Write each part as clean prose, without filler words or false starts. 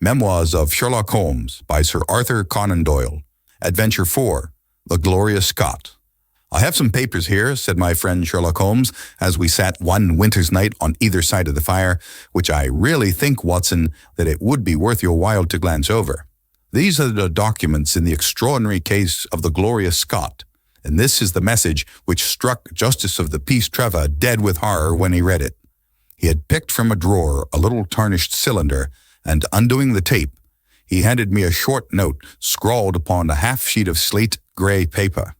Memoirs of Sherlock Holmes by Sir Arthur Conan Doyle. Adventure 4, The Gloria Scott. "I have some papers here," said my friend Sherlock Holmes, as we sat one winter's night on either side of the fire, "which I really think, Watson, that it would be worth your while to glance over. These are the documents in the extraordinary case of the Gloria Scott, and this is the message which struck Justice of the Peace Trevor dead with horror when he read it." He had picked from a drawer a little tarnished cylinder, and undoing the tape, he handed me a short note scrawled upon a half sheet of slate-gray paper.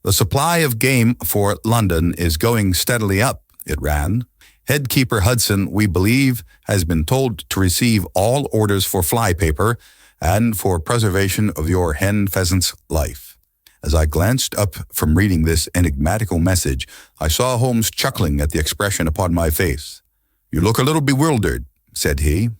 "The supply of game for London is going steadily up," it ran. "Headkeeper Hudson, we believe, has been told to receive all orders for flypaper and for preservation of your hen pheasant's life." As I glanced up from reading this enigmatical message, I saw Holmes chuckling at the expression upon my face. "You look a little bewildered," said he.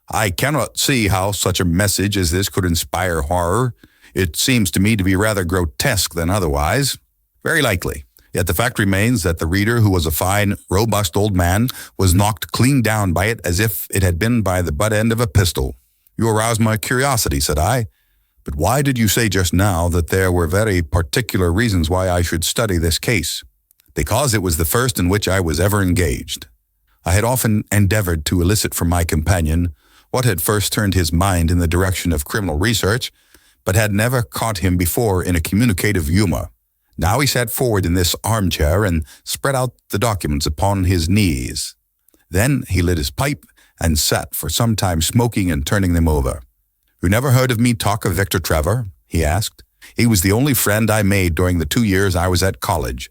"I cannot see how such a message as this could inspire horror. It seems to me to be rather grotesque than otherwise." "Very likely. Yet the fact remains that the reader, who was a fine, robust old man, was knocked clean down by it as if it had been by the butt end of a pistol." "You aroused my curiosity," said I. "But why did you say just now that there were very particular reasons why I should study this case?" "Because it was the first in which I was ever engaged." I had often endeavored to elicit from my companion what had first turned his mind in the direction of criminal research, but had never caught him before in a communicative humor. Now he sat forward in this armchair and spread out the documents upon his knees. Then he lit his pipe and sat for some time smoking and turning them over. "You never heard of me talk of Victor Trevor?" he asked. "He was the only friend I made during the 2 years I was at college.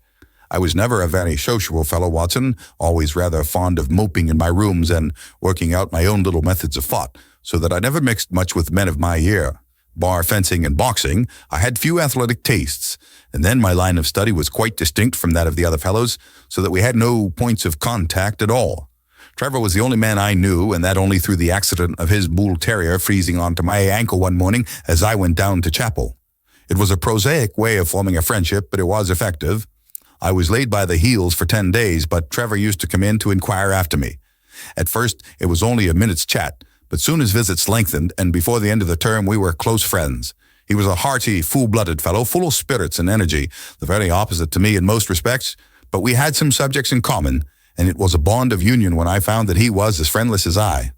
I was never a very sociable fellow, Watson, always rather fond of moping in my rooms and working out my own little methods of thought, so that I never mixed much with men of my year. Bar fencing and boxing, I had few athletic tastes, and then my line of study was quite distinct from that of the other fellows, so that we had no points of contact at all. Trevor was the only man I knew, and that only through the accident of his bull terrier freezing onto my ankle one morning as I went down to chapel. It was a prosaic way of forming a friendship, but it was effective. I was laid by the heels for 10 days, but Trevor used to come in to inquire after me. At first, it was only a minute's chat, but soon his visits lengthened, and before the end of the term we were close friends. He was a hearty, full-blooded fellow, full of spirits and energy, the very opposite to me in most respects, but we had some subjects in common, and it was a bond of union when I found that he was as friendless as I.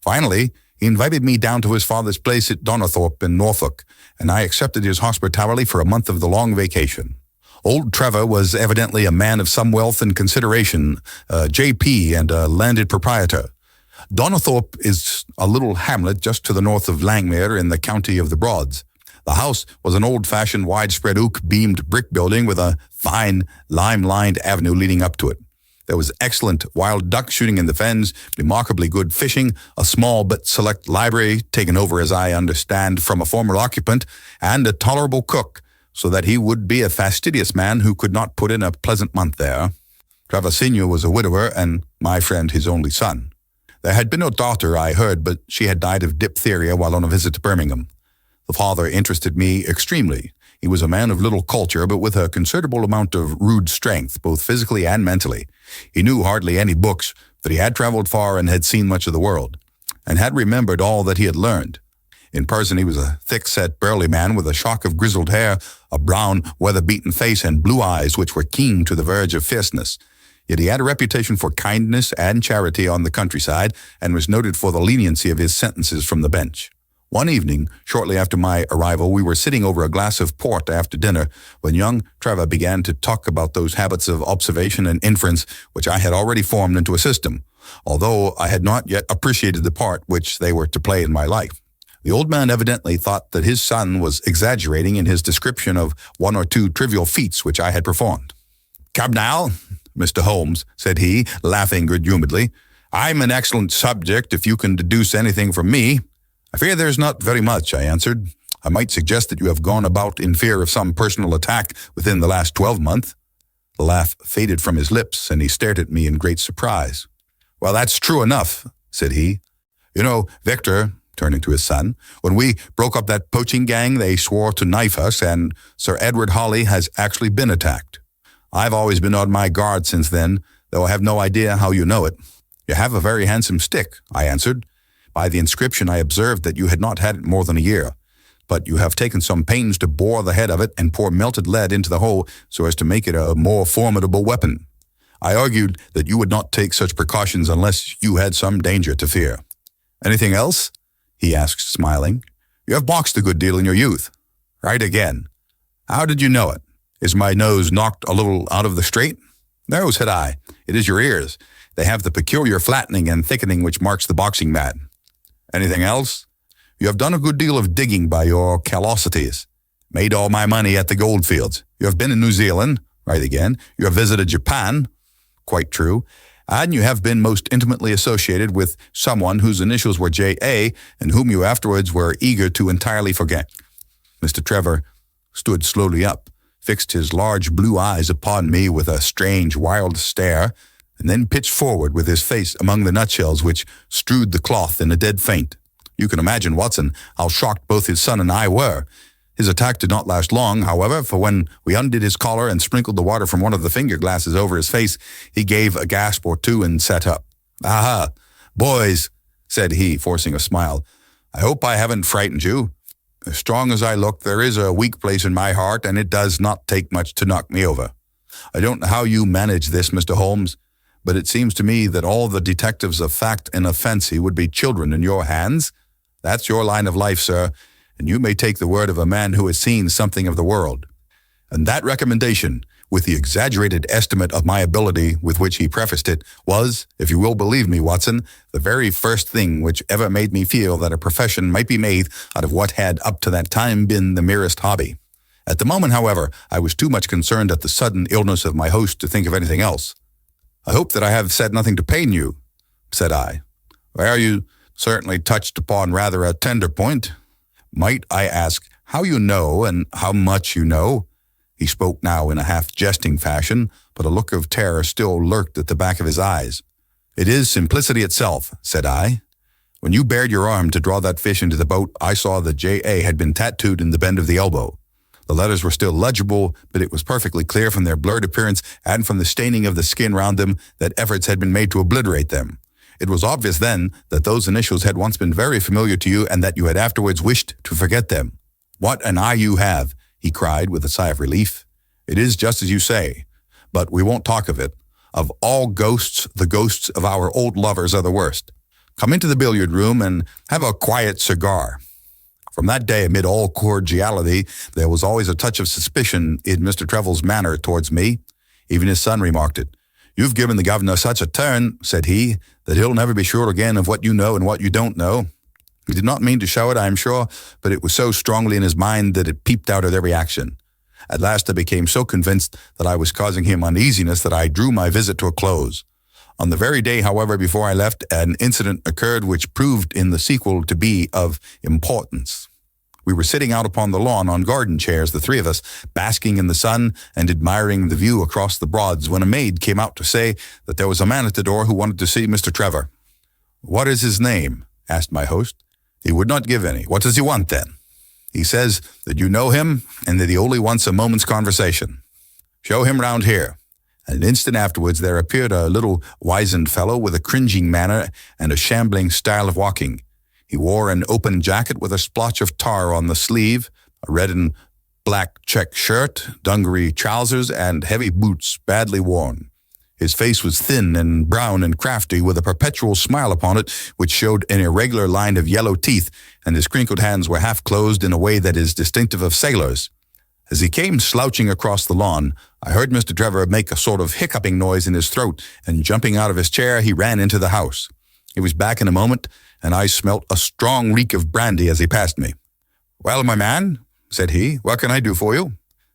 Finally, he invited me down to his father's place at Donnithorpe in Norfolk, and I accepted his hospitality for a month of the long vacation. Old Trevor was evidently a man of some wealth and consideration, a J.P. and a landed proprietor. Donnithorpe is a little hamlet just to the north of Langmere in the county of the Broads. The house was an old-fashioned, widespread oak-beamed brick building with a fine, lime-lined avenue leading up to it. There was excellent wild duck shooting in the fens, remarkably good fishing, a small but select library, taken over, as I understand, from a former occupant, and a tolerable cook, so that he would be a fastidious man who could not put in a pleasant month there. Trevor Sr. was a widower, and my friend his only son. There had been no daughter, I heard, but she had died of diphtheria while on a visit to Birmingham. The father interested me extremely. He was a man of little culture, but with a considerable amount of rude strength, both physically and mentally. He knew hardly any books, but he had traveled far and had seen much of the world, and had remembered all that he had learned. In person, he was a thick-set, burly man with a shock of grizzled hair, a brown, weather-beaten face, and blue eyes which were keen to the verge of fierceness. Yet he had a reputation for kindness and charity on the countryside, and was noted for the leniency of his sentences from the bench. One evening, shortly after my arrival, we were sitting over a glass of port after dinner, when young Trevor began to talk about those habits of observation and inference which I had already formed into a system, although I had not yet appreciated the part which they were to play in my life. The old man evidently thought that his son was exaggerating in his description of 1 or 2 trivial feats which I had performed. "Come now, Mr. Holmes," said he, laughing good-humoredly. "I'm an excellent subject if you can deduce anything from me." "I fear there's not very much," I answered. "I might suggest that you have gone about in fear of some personal attack within the last 12-month. The laugh faded from his lips, and he stared at me in great surprise. "Well, that's true enough," said he. "You know, Victor," turning to his son, "when we broke up that poaching gang, they swore to knife us, and Sir Edward Hawley has actually been attacked. I've always been on my guard since then, though I have no idea how you know it." "You have a very handsome stick," I answered. By the inscription I observed that you had not had it more than a year, but you have taken some pains to bore the head of it and pour melted lead into the hole so as to make it a more formidable weapon. I argued that you would not take such precautions unless you had some danger to fear. Anything else? He asked, smiling. You have boxed a good deal in your youth. Right again. How did you know it? Is my nose knocked a little out of the straight? No, said I. It is your ears. They have the peculiar flattening and thickening which marks the boxing man. Anything else? You have done a good deal of digging by your callosities. Made all my money at the goldfields. You have been in New Zealand. Right again. You have visited Japan. Quite true. And you have been most intimately associated with someone whose initials were J.A. and whom you afterwards were eager to entirely forget. Mr. Trevor stood slowly up, fixed his large blue eyes upon me with a strange, wild stare, and then pitched forward with his face among the nutshells which strewed the cloth in a dead faint. You can imagine, Watson, how shocked both his son and I were. His attack did not last long, however, for when we undid his collar and sprinkled the water from one of the finger glasses over his face, he gave a gasp or two and sat up. Aha, boys, said he, forcing a smile. I hope I haven't frightened you. As strong as I look, there is a weak place in my heart, and it does not take much to knock me over. I don't know how you manage this, Mr. Holmes, but it seems to me that all the detectives of fact and of fancy would be children in your hands. That's your line of life, sir, and you may take the word of a man who has seen something of the world. And that recommendation, with the exaggerated estimate of my ability with which he prefaced it, was, if you will believe me, Watson, the very first thing which ever made me feel that a profession might be made out of what had up to that time been the merest hobby. At the moment, however, I was too much concerned at the sudden illness of my host to think of anything else. I hope that I have said nothing to pain you, said I. Well, you certainly touched upon rather a tender point. Might I ask how you know and how much you know? He spoke now in a half-jesting fashion, but a look of terror still lurked at the back of his eyes. It is simplicity itself, said I. When you bared your arm to draw that fish into the boat, I saw that J.A. had been tattooed in the bend of the elbow. The letters were still legible, but it was perfectly clear from their blurred appearance and from the staining of the skin round them that efforts had been made to obliterate them. It was obvious then that those initials had once been very familiar to you and that you had afterwards wished to forget them. What an eye you have, he cried with a sigh of relief. It is just as you say, but we won't talk of it. Of all ghosts, the ghosts of our old lovers are the worst. Come into the billiard room and have a quiet cigar. From that day, amid all cordiality, there was always a touch of suspicion in Mr. Trevor's manner towards me. Even his son remarked it. You've given the governor such a turn, said he, that he'll never be sure again of what you know and what you don't know. He did not mean to show it, I am sure, but it was so strongly in his mind that it peeped out at every action. At last I became so convinced that I was causing him uneasiness that I drew my visit to a close. On the very day, however, before I left, an incident occurred which proved in the sequel to be of importance. We were sitting out upon the lawn on garden chairs, the three of us, basking in the sun and admiring the view across the Broads, when a maid came out to say that there was a man at the door who wanted to see Mr. Trevor. What is his name? Asked my host. He would not give any. What does he want, then? He says that you know him and that he only wants a moment's conversation. Show him round here. An instant afterwards there appeared a little wizened fellow with a cringing manner and a shambling style of walking. He wore an open jacket with a splotch of tar on the sleeve, a red and black check shirt, dungaree trousers, and heavy boots badly worn. His face was thin and brown and crafty, with a perpetual smile upon it, which showed an irregular line of yellow teeth, and his crinkled hands were half closed in a way that is distinctive of sailors. As he came slouching across the lawn, I heard Mr. Trevor make a sort of hiccuping noise in his throat, and jumping out of his chair, he ran into the house. He was back in a moment, and I smelt a strong reek of brandy as he passed me. Well, my man, said he, what can I do for you?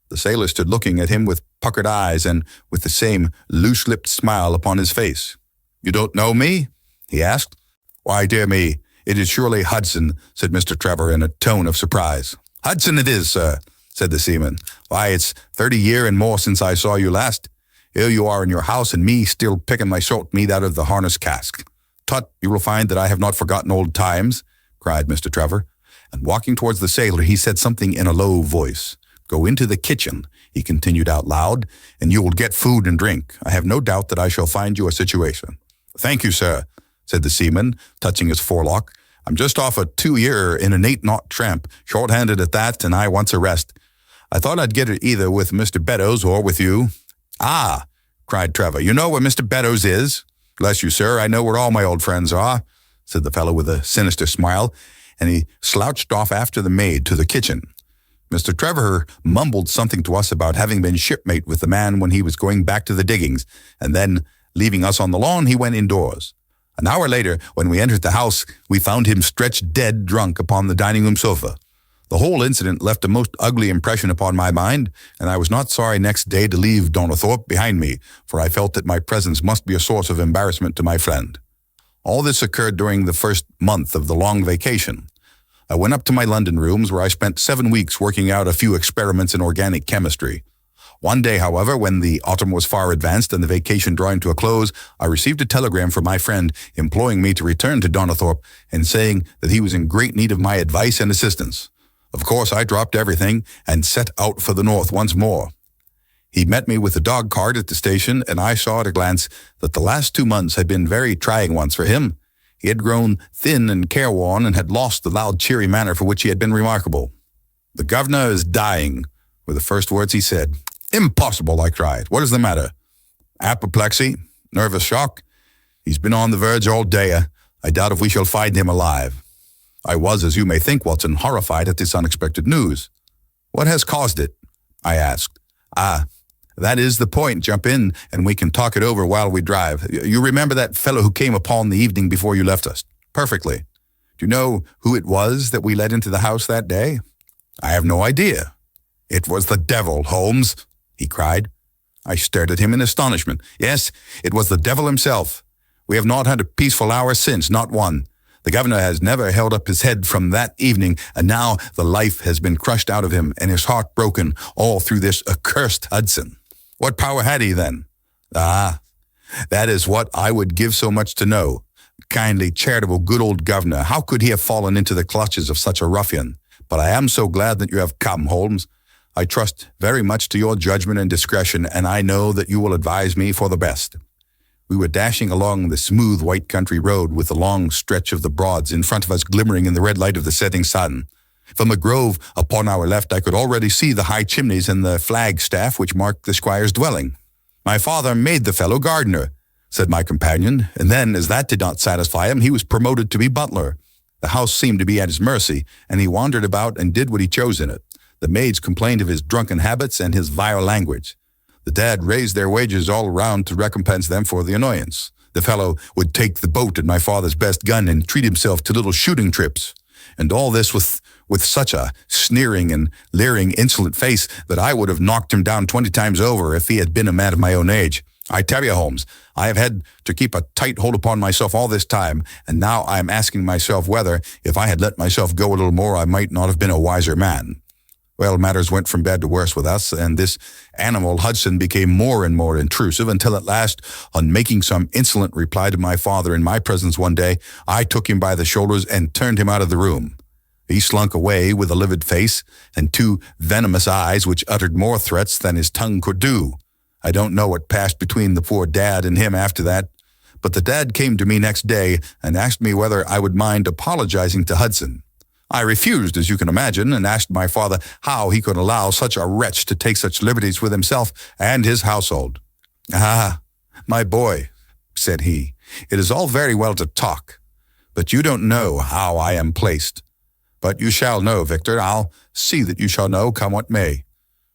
The sailor stood looking at him with puckered eyes and with the same loose-lipped smile upon his face. You don't know me? He asked. Why, dear me, it is surely Hudson, said Mr. Trevor in a tone of surprise. Hudson it is, sir, said the seaman. Why, it's 30 year and more since I saw you last. Here you are in your house, and me still picking my salt meat out of the harness cask. Tut, you will find that I have not forgotten old times, cried Mr. Trevor, and walking towards the sailor, he said something in a low voice. Go into the kitchen, he continued out loud, and you will get food and drink. I have no doubt that I shall find you a situation. Thank you, sir, said the seaman, touching his forelock, I'm just off a 2-year in an 8-knot tramp, short-handed at that, and I wants a rest. I thought I'd get it either with Mr. Beddoes or with you." "Ah," cried Trevor, "you know where Mr. Beddoes is?" "Bless you, sir, I know where all my old friends are," said the fellow with a sinister smile, and he slouched off after the maid to the kitchen. Mr. Trevor mumbled something to us about having been shipmate with the man when he was going back to the diggings, and then, leaving us on the lawn, he went indoors. An hour later, when we entered the house, we found him stretched dead drunk upon the dining-room sofa. The whole incident left a most ugly impression upon my mind, and I was not sorry next day to leave Donathorpe behind me, for I felt that my presence must be a source of embarrassment to my friend. All this occurred during the first month of the long vacation. I went up to my London rooms, where I spent 7 weeks working out a few experiments in organic chemistry. One day, however, when the autumn was far advanced and the vacation drawing to a close, I received a telegram from my friend imploring me to return to Donathorpe and saying that he was in great need of my advice and assistance. Of course, I dropped everything and set out for the north once more. He met me with a dog cart at the station, and I saw at a glance that the last 2 months had been very trying ones for him. He had grown thin and careworn and had lost the loud, cheery manner for which he had been remarkable. "The governor is dying," were the first words he said. "Impossible," I cried. "What is the matter?" "Apoplexy, nervous shock. He's been on the verge all day. I doubt if we shall find him alive." I was, as you may think, Watson, horrified at this unexpected news. "What has caused it?" I asked. "Ah, that is the point. Jump in, and we can talk it over while we drive. You remember that fellow who came upon the evening before you left us?" "Perfectly." "Do you know who it was that we let into the house that day?" "I have no idea." "It was the devil, Holmes," he cried. I stared at him in astonishment. "Yes, it was the devil himself. We have not had a peaceful hour since, not one. The governor has never held up his head from that evening, and now the life has been crushed out of him and his heart broken, all through this accursed Hudson." "What power had he, then?" "Ah, that is what I would give so much to know. Kindly, charitable, good old governor, how could he have fallen into the clutches of such a ruffian? But I am so glad that you have come, Holmes. I trust very much to your judgment and discretion, and I know that you will advise me for the best." We were dashing along the smooth white country road with the long stretch of the Broads in front of us glimmering in the red light of the setting sun. From a grove upon our left I could already see the high chimneys and the flagstaff which marked the squire's dwelling. "My father made the fellow gardener," said my companion, and then, as that did not satisfy him, he was promoted to be butler. The house seemed to be at his mercy, and he wandered about and did what he chose in it. The maids complained of his drunken habits and his vile language. The dad raised their wages all round to recompense them for the annoyance. The fellow would take the boat at my father's best gun and treat himself to little shooting trips. And all this with such a sneering and leering, insolent face that I would have knocked him down 20 times over if he had been a man of my own age. I tell you, Holmes, I have had to keep a tight hold upon myself all this time, and now I am asking myself whether, if I had let myself go a little more, I might not have been a wiser man. Well, matters went from bad to worse with us, and this animal Hudson became more and more intrusive until at last, on making some insolent reply to my father in my presence one day, I took him by the shoulders and turned him out of the room. He slunk away with a livid face and 2 venomous eyes which uttered more threats than his tongue could do. I don't know what passed between the poor dad and him after that, but the dad came to me next day and asked me whether I would mind apologizing to Hudson. I refused, as you can imagine, and asked my father how he could allow such a wretch to take such liberties with himself and his household. "Ah, my boy," said he, "it is all very well to talk, but you don't know how I am placed. But you shall know, Victor. I'll see that you shall know, come what may.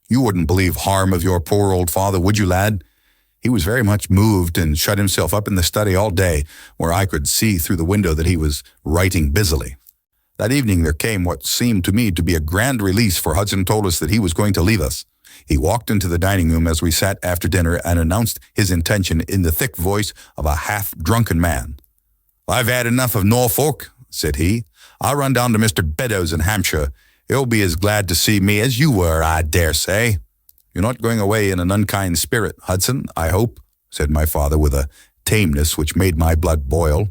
You wouldn't believe harm of your poor old father, would you, lad? He was very much moved and shut himself up in the study all day, where I could see through the window that he was writing busily. That evening there came what seemed to me to be a grand release, for Hudson told us that he was going to leave us. He walked into the dining room as we sat after dinner and announced his intention in the thick voice of a half-drunken man. "I've had enough of Norfolk," said he. "I'll run down to Mr. Beddoes in Hampshire. He'll be as glad to see me as you were, I dare say." "You're not going away in an unkind spirit, Hudson, I hope," said my father with a tameness which made my blood boil.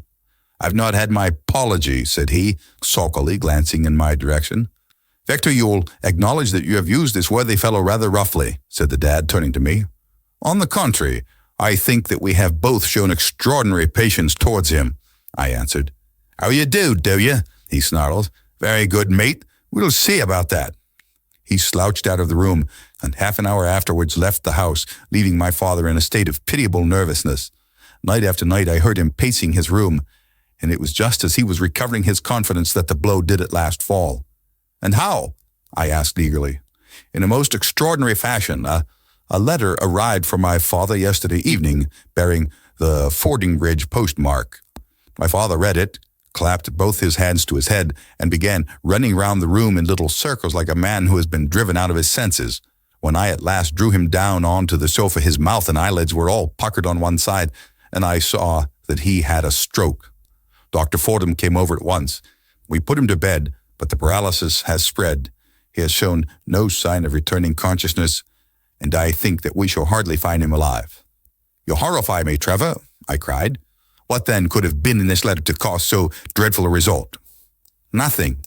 "I've not had my apology," said he, sulkily glancing in my direction. "Victor, you'll acknowledge that you have used this worthy fellow rather roughly," said the dad, turning to me. "On the contrary, I think that we have both shown extraordinary patience towards him," I answered. "How you do you?" he snarled. Very good, mate. We'll see about that. He slouched out of the room, and half an hour afterwards left the house, leaving my father in a state of pitiable nervousness. Night after night I heard him pacing his room, and it was just as he was recovering his confidence that the blow did at last fall. And how? I asked eagerly. In a most extraordinary fashion. A letter arrived from my father yesterday evening, bearing the Fordingbridge postmark. My father read it, clapped both his hands to his head, and began running round the room in little circles like a man who has been driven out of his senses. When I at last drew him down onto the sofa, his mouth and eyelids were all puckered on one side, and I saw that he had a stroke. Dr. Fordham came over at once. We put him to bed, but the paralysis has spread. He has shown no sign of returning consciousness, and I think that we shall hardly find him alive. You horrify me, Trevor, I cried. What then could have been in this letter to cause so dreadful a result? Nothing.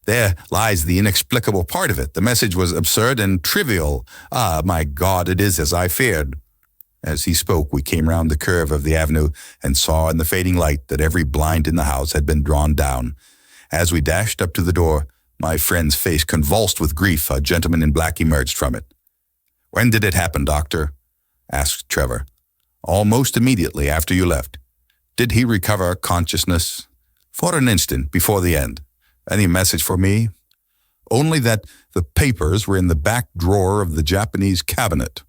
There lies the inexplicable part of it. The message was absurd and trivial. Ah, my God, it is as I feared. As he spoke, we came round the curve of the avenue and saw in the fading light that every blind in the house had been drawn down. As we dashed up to the door, my friend's face convulsed with grief, a gentleman in black emerged from it. When did it happen, Doctor? Asked Trevor. Almost immediately after you left. Did he recover consciousness? For an instant, before the end. Any message for me? Only that the papers were in the back drawer of the Japanese cabinet.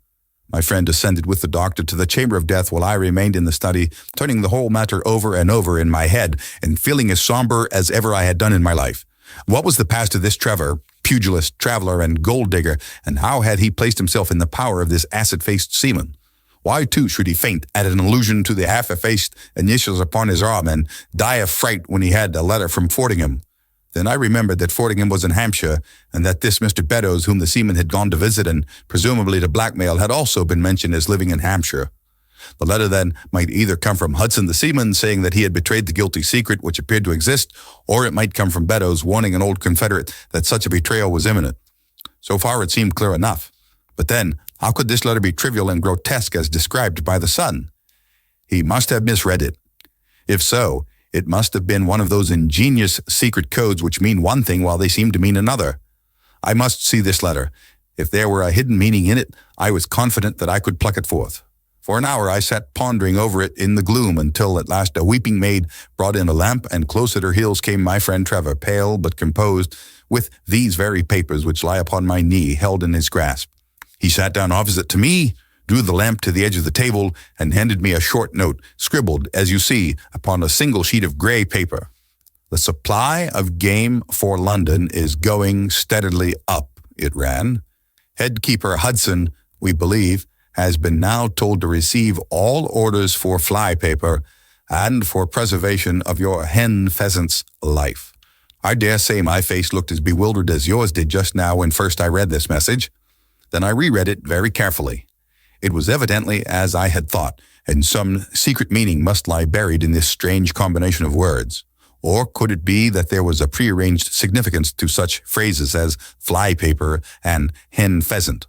My friend descended with the doctor to the chamber of death while I remained in the study, turning the whole matter over and over in my head and feeling as somber as ever I had done in my life. What was the past of this Trevor, pugilist, traveler, and gold digger, and how had he placed himself in the power of this acid-faced seaman? Why, too, should he faint at an allusion to the half-effaced initials upon his arm and die of fright when he had a letter from Fordingham? Then I remembered that Fordingham was in Hampshire, and that this Mr. Beddoes, whom the seaman had gone to visit and presumably to blackmail, had also been mentioned as living in Hampshire. The letter, then, might either come from Hudson the seaman, saying that he had betrayed the guilty secret which appeared to exist, or it might come from Beddoes, warning an old confederate that such a betrayal was imminent. So far it seemed clear enough. But then, how could this letter be trivial and grotesque as described by the son? He must have misread it. If so, it must have been one of those ingenious secret codes which mean one thing while they seem to mean another. I must see this letter. If there were a hidden meaning in it, I was confident that I could pluck it forth. For an hour I sat pondering over it in the gloom until at last a weeping maid brought in a lamp, and close at her heels came my friend Trevor, pale but composed, with these very papers which lie upon my knee held in his grasp. He sat down opposite to me, drew the lamp to the edge of the table, and handed me a short note, scribbled, as you see, upon a single sheet of grey paper. The supply of game for London is going steadily up, it ran. Headkeeper Hudson, we believe, has been now told to receive all orders for fly paper and for preservation of your hen pheasant's life. I dare say my face looked as bewildered as yours did just now when first I read this message. Then I reread it very carefully. It was evidently as I had thought, and some secret meaning must lie buried in this strange combination of words. Or could it be that there was a prearranged significance to such phrases as fly paper and hen pheasant?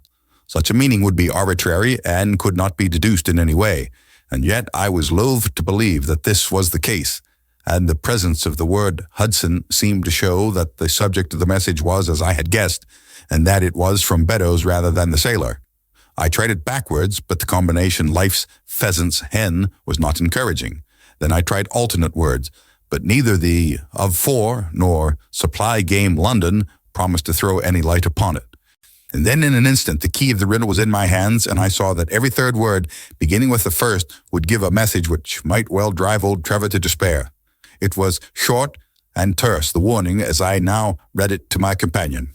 Such a meaning would be arbitrary and could not be deduced in any way, and yet I was loath to believe that this was the case, and the presence of the word Hudson seemed to show that the subject of the message was as I had guessed, and that it was from Beddoes rather than the sailor. I tried it backwards, but the combination life's pheasant's hen was not encouraging. Then I tried alternate words, but neither the of for nor supply game London promised to throw any light upon it. And then in an instant the key of the riddle was in my hands, and I saw that every third word, beginning with the first, would give a message which might well drive old Trevor to despair. It was short and terse, the warning, as I now read it to my companion.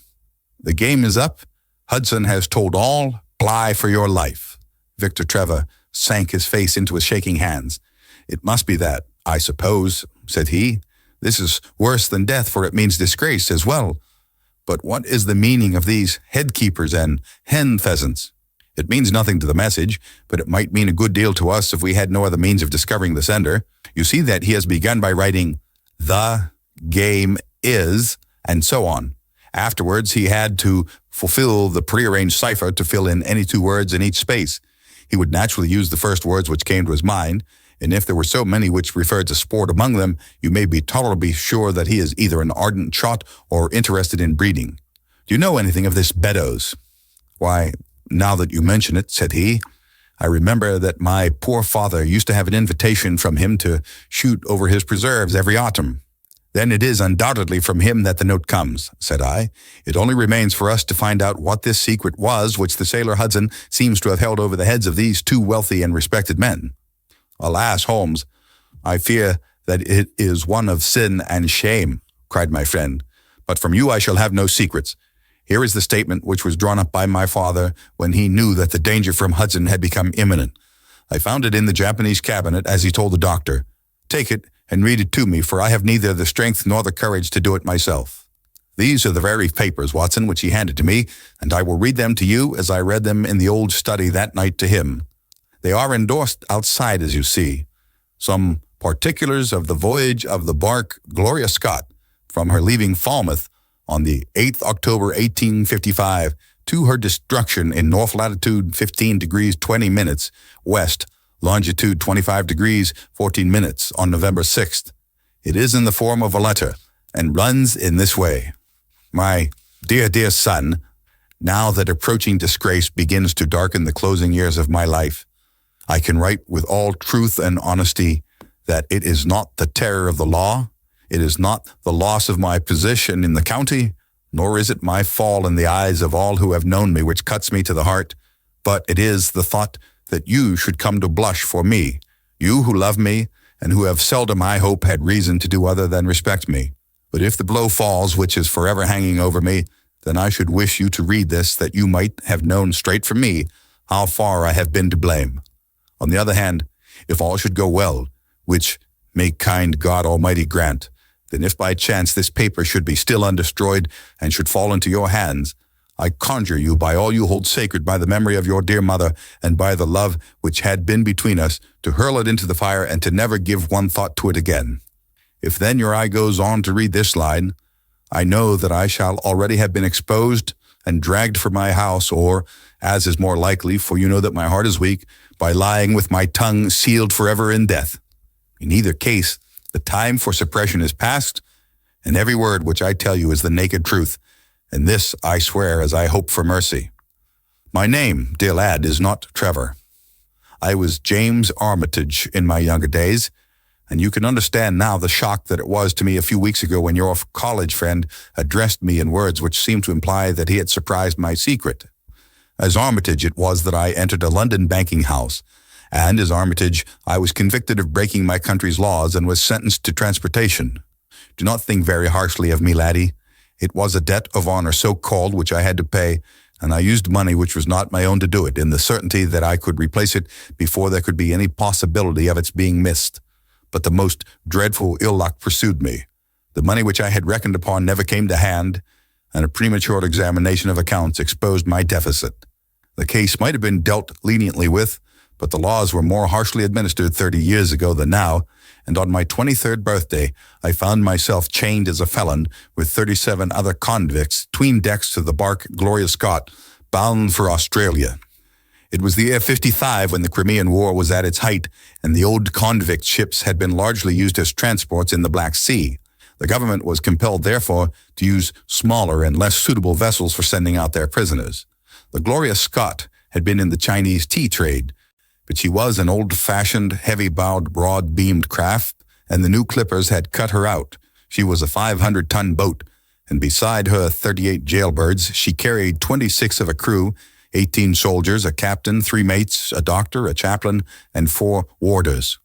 The game is up. Hudson has told all. Fly for your life. Victor Trevor sank his face into his shaking hands. It must be that, I suppose, said he. This is worse than death, for it means disgrace as well. But what is the meaning of these headkeepers and hen pheasants? It means nothing to the message, but it might mean a good deal to us if we had no other means of discovering the sender. You see that he has begun by writing, "The game is," and so on. Afterwards, he had to fulfill the prearranged cipher to fill in any two words in each space. He would naturally use the first words which came to his mind, and if there were so many which referred to sport among them, you may be tolerably sure that he is either an ardent shot or interested in breeding. Do you know anything of this Beddoes? Why, now that you mention it, said he, I remember that my poor father used to have an invitation from him to shoot over his preserves every autumn. Then it is undoubtedly from him that the note comes, said I. It only remains for us to find out what this secret was which the sailor Hudson seems to have held over the heads of these two wealthy and respected men. Alas, Holmes, I fear that it is one of sin and shame, cried my friend. But from you I shall have no secrets. Here is the statement which was drawn up by my father when he knew that the danger from Hudson had become imminent. I found it in the Japanese cabinet, as he told the doctor. Take it and read it to me, for I have neither the strength nor the courage to do it myself. These are the very papers, Watson, which he handed to me, and I will read them to you as I read them in the old study that night to him. They are endorsed outside, as you see. Some particulars of the voyage of the bark Gloria Scott from her leaving Falmouth on the 8th October 1855 to her destruction in north latitude 15 degrees 20 minutes west, longitude 25 degrees 14 minutes on November 6th. It is in the form of a letter and runs in this way. My dear son, now that approaching disgrace begins to darken the closing years of my life, I can write with all truth and honesty that it is not the terror of the law, it is not the loss of my position in the county, nor is it my fall in the eyes of all who have known me which cuts me to the heart, but it is the thought that you should come to blush for me, you who love me, and who have seldom, I hope, had reason to do other than respect me. But if the blow falls which is forever hanging over me, then I should wish you to read this, that you might have known straight from me how far I have been to blame. On the other hand, if all should go well, which may kind God Almighty grant, then if by chance this paper should be still undestroyed and should fall into your hands, I conjure you by all you hold sacred, by the memory of your dear mother, and by the love which had been between us, to hurl it into the fire and to never give one thought to it again. If then your eye goes on to read this line, I know that I shall already have been exposed and dragged from my house, or, as is more likely, for you know that my heart is weak, by lying with my tongue sealed forever in death. In either case, the time for suppression is past, and every word which I tell you is the naked truth, and this I swear as I hope for mercy. My name, dear lad, is not Trevor. I was James Armitage in my younger days, and you can understand now the shock that it was to me a few weeks ago when your college friend addressed me in words which seemed to imply that he had surprised my secret. As Armitage it was that I entered a London banking house, and as Armitage I was convicted of breaking my country's laws and was sentenced to transportation. Do not think very harshly of me, laddie. It was a debt of honor so-called which I had to pay, and I used money which was not my own to do it, in the certainty that I could replace it before there could be any possibility of its being missed. But the most dreadful ill luck pursued me. The money which I had reckoned upon never came to hand, and a premature examination of accounts exposed my deficit. The case might have been dealt leniently with, but the laws were more harshly administered 30 years ago than now, and on my 23rd birthday I found myself chained as a felon with 37 other convicts 'tween decks to the bark Gloria Scott, bound for Australia. It was the year 55 when the Crimean War was at its height, and the old convict ships had been largely used as transports in the Black Sea. The government was compelled, therefore, to use smaller and less suitable vessels for sending out their prisoners. The Gloria Scott had been in the Chinese tea trade, but she was an old-fashioned, heavy-bowed, broad-beamed craft, and the new clippers had cut her out. She was a 500-ton boat, and beside her 38 jailbirds, she carried 26 of a crew, 18 soldiers, a captain, 3 mates, a doctor, a chaplain, and 4 warders.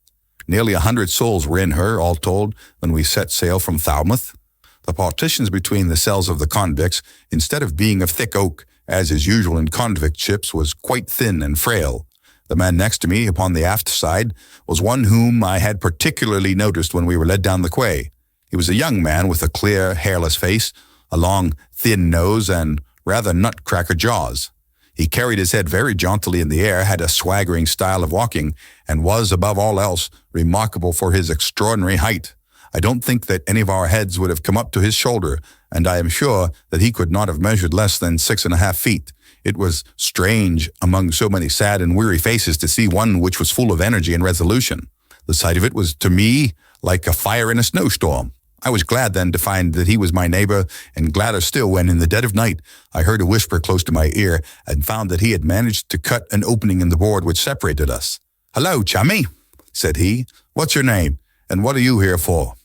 Nearly 100 souls were in her, all told, when we set sail from Falmouth. The partitions between the cells of the convicts, instead of being of thick oak, as is usual in convict ships, was quite thin and frail. The man next to me upon the aft side was one whom I had particularly noticed when we were led down the quay. He was a young man with a clear, hairless face, a long, thin nose, and rather nutcracker jaws. He carried his head very jauntily in the air, had a swaggering style of walking, and was, above all else, remarkable for his extraordinary height. I don't think that any of our heads would have come up to his shoulder, and I am sure that he could not have measured less than 6.5 feet. It was strange, among so many sad and weary faces, to see one which was full of energy and resolution. The sight of it was to me like a fire in a snowstorm. I was glad then to find that he was my neighbor, and gladder still when, in the dead of night, I heard a whisper close to my ear and found that he had managed to cut an opening in the board which separated us. "Hello, chummy," said he. "What's your name, and what are you here for?"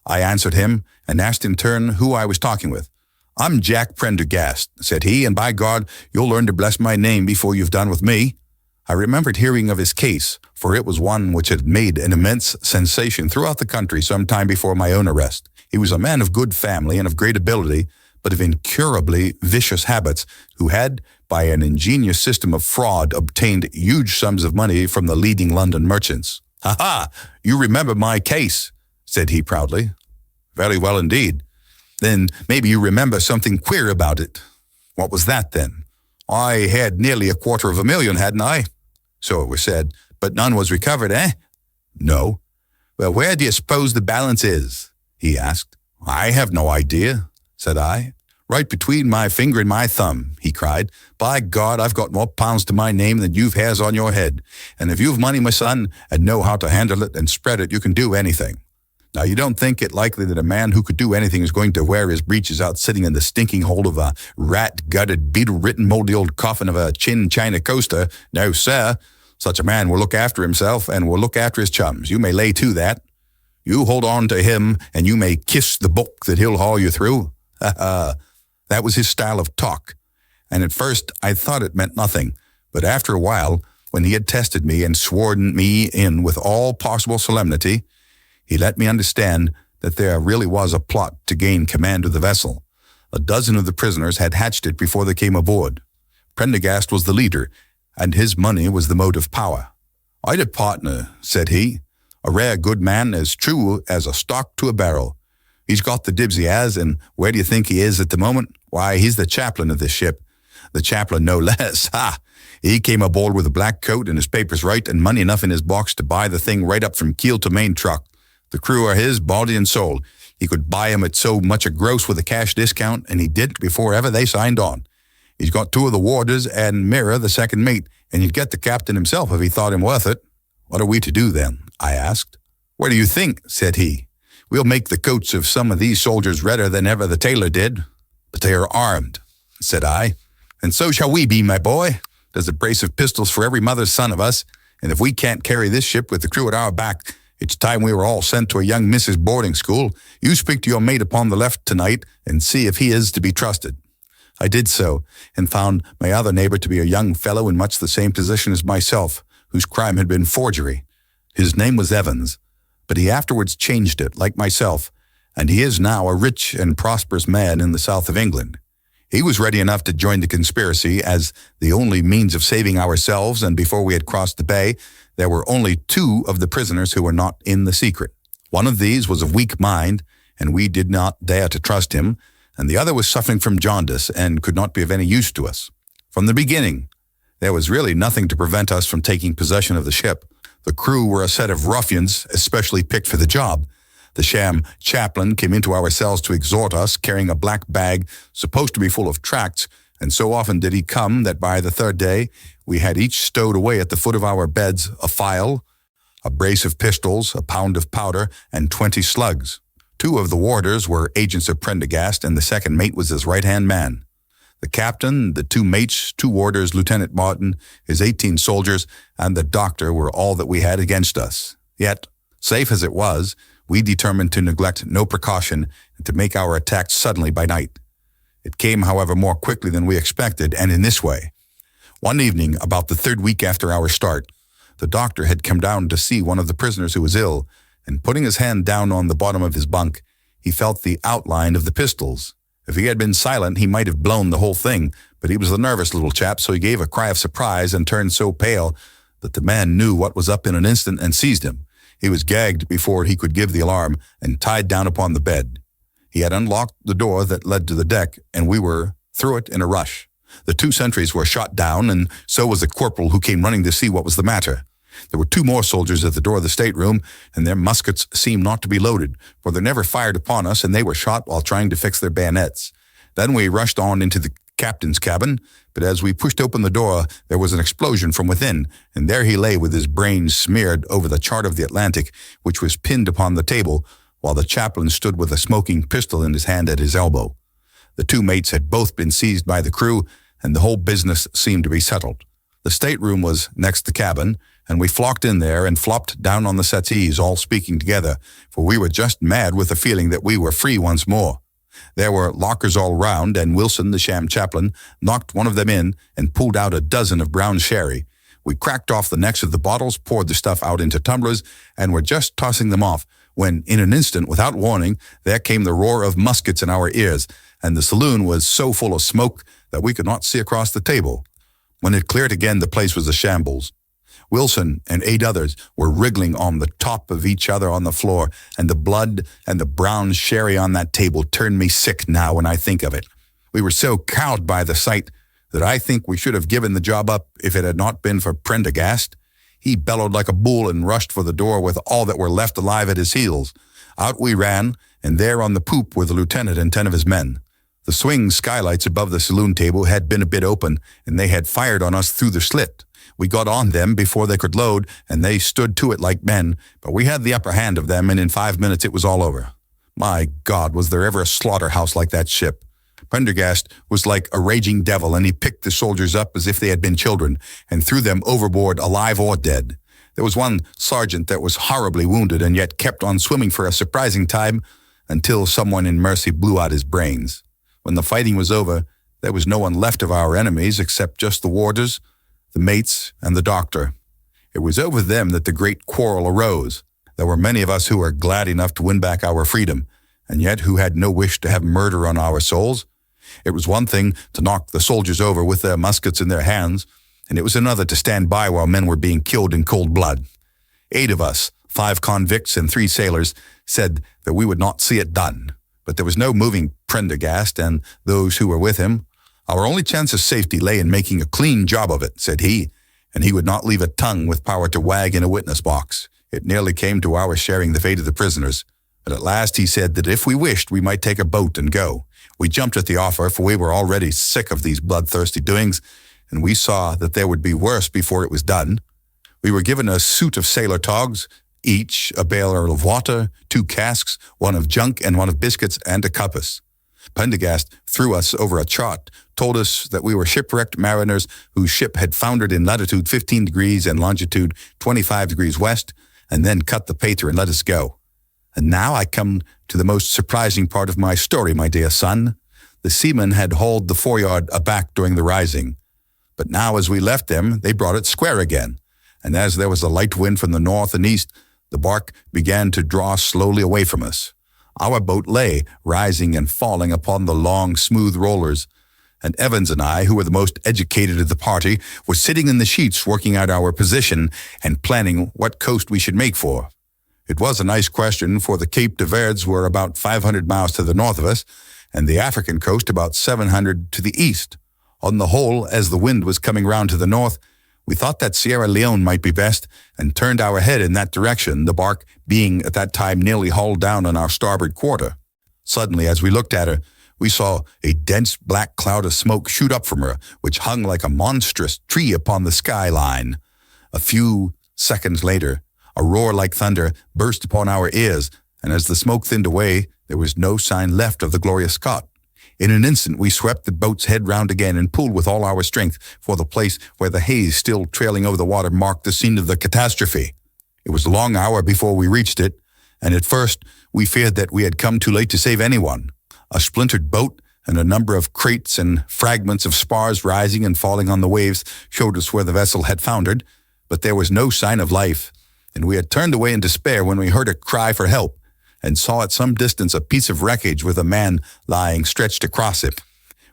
I answered him and asked in turn who I was talking with. "I'm Jack Prendergast," said he, "and by God, you'll learn to bless my name before you've done with me." I remembered hearing of his case, for it was one which had made an immense sensation throughout the country some time before my own arrest. He was a man of good family and of great ability, but of incurably vicious habits, who had, by an ingenious system of fraud, obtained huge sums of money from the leading London merchants. "Ha ha! You remember my case," said he proudly. "Very well indeed. Then maybe you remember something queer about it." "What was that, then?" "I had nearly $250,000, hadn't I?" "So it was said, but none was recovered, eh?" "No." "Well, where do you suppose the balance is?" he asked. "I have no idea," said I. "Right between my finger and my thumb," he cried. "By God, I've got more pounds to my name than you've hairs on your head. And if you've money, my son, and know how to handle it and spread it, you can do anything. Now, you don't think it likely that a man who could do anything is going to wear his breeches out sitting in the stinking hole of a rat-gutted, beetle-ridden, moldy old coffin of a China coaster? No, sir. Such a man will look after himself and will look after his chums. You may lay to that. You hold on to him, and you may kiss the book that he'll haul you through." Ha ha. That was his style of talk, and at first I thought it meant nothing, but after a while, when he had tested me and sworn me in with all possible solemnity, he let me understand that there really was a plot to gain command of the vessel. A dozen of the prisoners had hatched it before they came aboard. Prendergast was the leader, and his money was the motive power. "I'd a partner," said he, "a rare good man, as true as a stock to a barrel. He's got the dibs he has, and where do you think he is at the moment? Why, he's the chaplain of this ship. The chaplain, no less. Ha! He came aboard with a black coat and his papers right and money enough in his box to buy the thing right up from keel to main truck. The crew are his, body and soul. He could buy 'em at so much a gross with a cash discount, and he did it before ever they signed on. He's got 2 of the warders and Mirror, the second mate, and he'd get the captain himself if he thought him worth it." "What are we to do then?" I asked. "What do you think?" said he. "We'll make the coats of some of these soldiers redder than ever the tailor did." "But they are armed," said I. "And so shall we be, my boy. There's a brace of pistols for every mother's son of us, and if we can't carry this ship with the crew at our back, it's time we were all sent to a young missus' boarding school. You speak to your mate upon the left tonight and see if he is to be trusted." I did so, and found my other neighbor to be a young fellow in much the same position as myself, whose crime had been forgery. His name was Evans, but he afterwards changed it, like myself, and he is now a rich and prosperous man in the south of England. He was ready enough to join the conspiracy as the only means of saving ourselves, and before we had crossed the bay, there were only 2 of the prisoners who were not in the secret. One of these was of weak mind, and we did not dare to trust him, and the other was suffering from jaundice and could not be of any use to us. From the beginning, there was really nothing to prevent us from taking possession of the ship. The crew were a set of ruffians, especially picked for the job. The sham chaplain came into our cells to exhort us, carrying a black bag supposed to be full of tracts, and so often did he come that by the 3rd day we had each stowed away at the foot of our beds a file, a brace of pistols, a pound of powder, and 20 slugs. 2 of the warders were agents of Prendergast, and the second mate was his right-hand man. The captain, the 2 mates, 2 warders, Lieutenant Martin, his 18 soldiers, and the doctor were all that we had against us. Yet, safe as it was, we determined to neglect no precaution and to make our attack suddenly by night. It came, however, more quickly than we expected, and in this way. One evening, about the 3rd week after our start, the doctor had come down to see one of the prisoners who was ill, and putting his hand down on the bottom of his bunk, he felt the outline of the pistols. If he had been silent, he might have blown the whole thing, but he was a nervous little chap, so he gave a cry of surprise and turned so pale that the man knew what was up in an instant and seized him. He was gagged before he could give the alarm and tied down upon the bed. He had unlocked the door that led to the deck, and we were through it in a rush. The 2 sentries were shot down, and so was the corporal who came running to see what was the matter. There were 2 more soldiers at the door of the stateroom, and their muskets seemed not to be loaded, for they never fired upon us, and they were shot while trying to fix their bayonets. Then we rushed on into the captain's cabin, but as we pushed open the door, there was an explosion from within, and there he lay with his brains smeared over the chart of the Atlantic, which was pinned upon the table, while the chaplain stood with a smoking pistol in his hand at his elbow. The two mates had both been seized by the crew, and the whole business seemed to be settled. The stateroom was next the cabin, and we flocked in there and flopped down on the settees, all speaking together, for we were just mad with the feeling that we were free once more. There were lockers all round, and Wilson, the sham chaplain, knocked one of them in and pulled out a dozen of brown sherry. We cracked off the necks of the bottles, poured the stuff out into tumblers, and were just tossing them off when, in an instant, without warning, there came the roar of muskets in our ears, and the saloon was so full of smoke that we could not see across the table. When it cleared again, the place was a shambles. Wilson and 8 others were wriggling on the top of each other on the floor, and the blood and the brown sherry on that table turned me sick now when I think of it. We were so cowed by the sight that I think we should have given the job up if it had not been for Prendergast. He bellowed like a bull and rushed for the door with all that were left alive at his heels. Out we ran, and there on the poop were the lieutenant and 10 of his men. The swing skylights above the saloon table had been a bit open, and they had fired on us through the slit. We got on them before they could load, and they stood to it like men, but we had the upper hand of them, and in 5 minutes it was all over. My God, was there ever a slaughterhouse like that ship? Prendergast was like a raging devil, and he picked the soldiers up as if they had been children, and threw them overboard alive or dead. There was one sergeant that was horribly wounded, and yet kept on swimming for a surprising time, until someone in mercy blew out his brains. When the fighting was over, there was no one left of our enemies except just the warders, the mates, and the doctor. It was over them that the great quarrel arose. There were many of us who were glad enough to win back our freedom, and yet who had no wish to have murder on our souls. It was one thing to knock the soldiers over with their muskets in their hands, and it was another to stand by while men were being killed in cold blood. 8 of us, 5 convicts and 3 sailors, said that we would not see it done, but there was no moving Prendergast and those who were with him. Our only chance of safety lay in making a clean job of it, said he, and he would not leave a tongue with power to wag in a witness box. It nearly came to our sharing the fate of the prisoners, but at last he said that if we wished, we might take a boat and go. We jumped at the offer, for we were already sick of these bloodthirsty doings, and we saw that there would be worse before it was done. We were given a suit of sailor togs, each a barrel of water, 2 casks, 1 of junk and 1 of biscuits, and a compass. Prendergast threw us over a chart, told us that we were shipwrecked mariners whose ship had foundered in latitude 15 degrees and longitude 25 degrees west, and then cut the pater and let us go. And now I come to the most surprising part of my story, my dear son. The seamen had hauled the foreyard aback during the rising, but now as we left them, they brought it square again, and as there was a light wind from the north and east, the bark began to draw slowly away from us. Our boat lay, rising and falling upon the long, smooth rollers, and Evans and I, who were the most educated of the party, were sitting in the sheets working out our position and planning what coast we should make for. It was a nice question, for the Cape de Verds were about 500 miles to the north of us, and the African coast about 700 to the east. On the whole, as the wind was coming round to the north, we thought that Sierra Leone might be best, and turned our head in that direction, the bark being at that time nearly hull down on our starboard quarter. Suddenly, as we looked at her, we saw a dense black cloud of smoke shoot up from her, which hung like a monstrous tree upon the skyline. A few seconds later, a roar like thunder burst upon our ears, and as the smoke thinned away, there was no sign left of the Gloria Scott. In an instant, we swept the boat's head round again and pulled with all our strength for the place where the haze still trailing over the water marked the scene of the catastrophe. It was a long hour before we reached it, and at first we feared that we had come too late to save anyone. A splintered boat and a number of crates and fragments of spars rising and falling on the waves showed us where the vessel had foundered, but there was no sign of life, and we had turned away in despair when we heard a cry for help, and saw at some distance a piece of wreckage with a man lying stretched across it.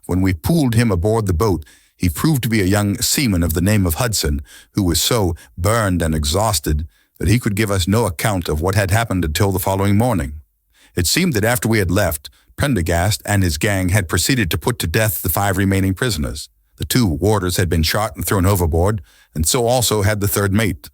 When we pulled him aboard the boat, he proved to be a young seaman of the name of Hudson, who was so burned and exhausted that he could give us no account of what had happened until the following morning. It seemed that after we had left, Prendergast and his gang had proceeded to put to death the 5 remaining prisoners. The 2 warders had been shot and thrown overboard, and so also had the 3rd mate.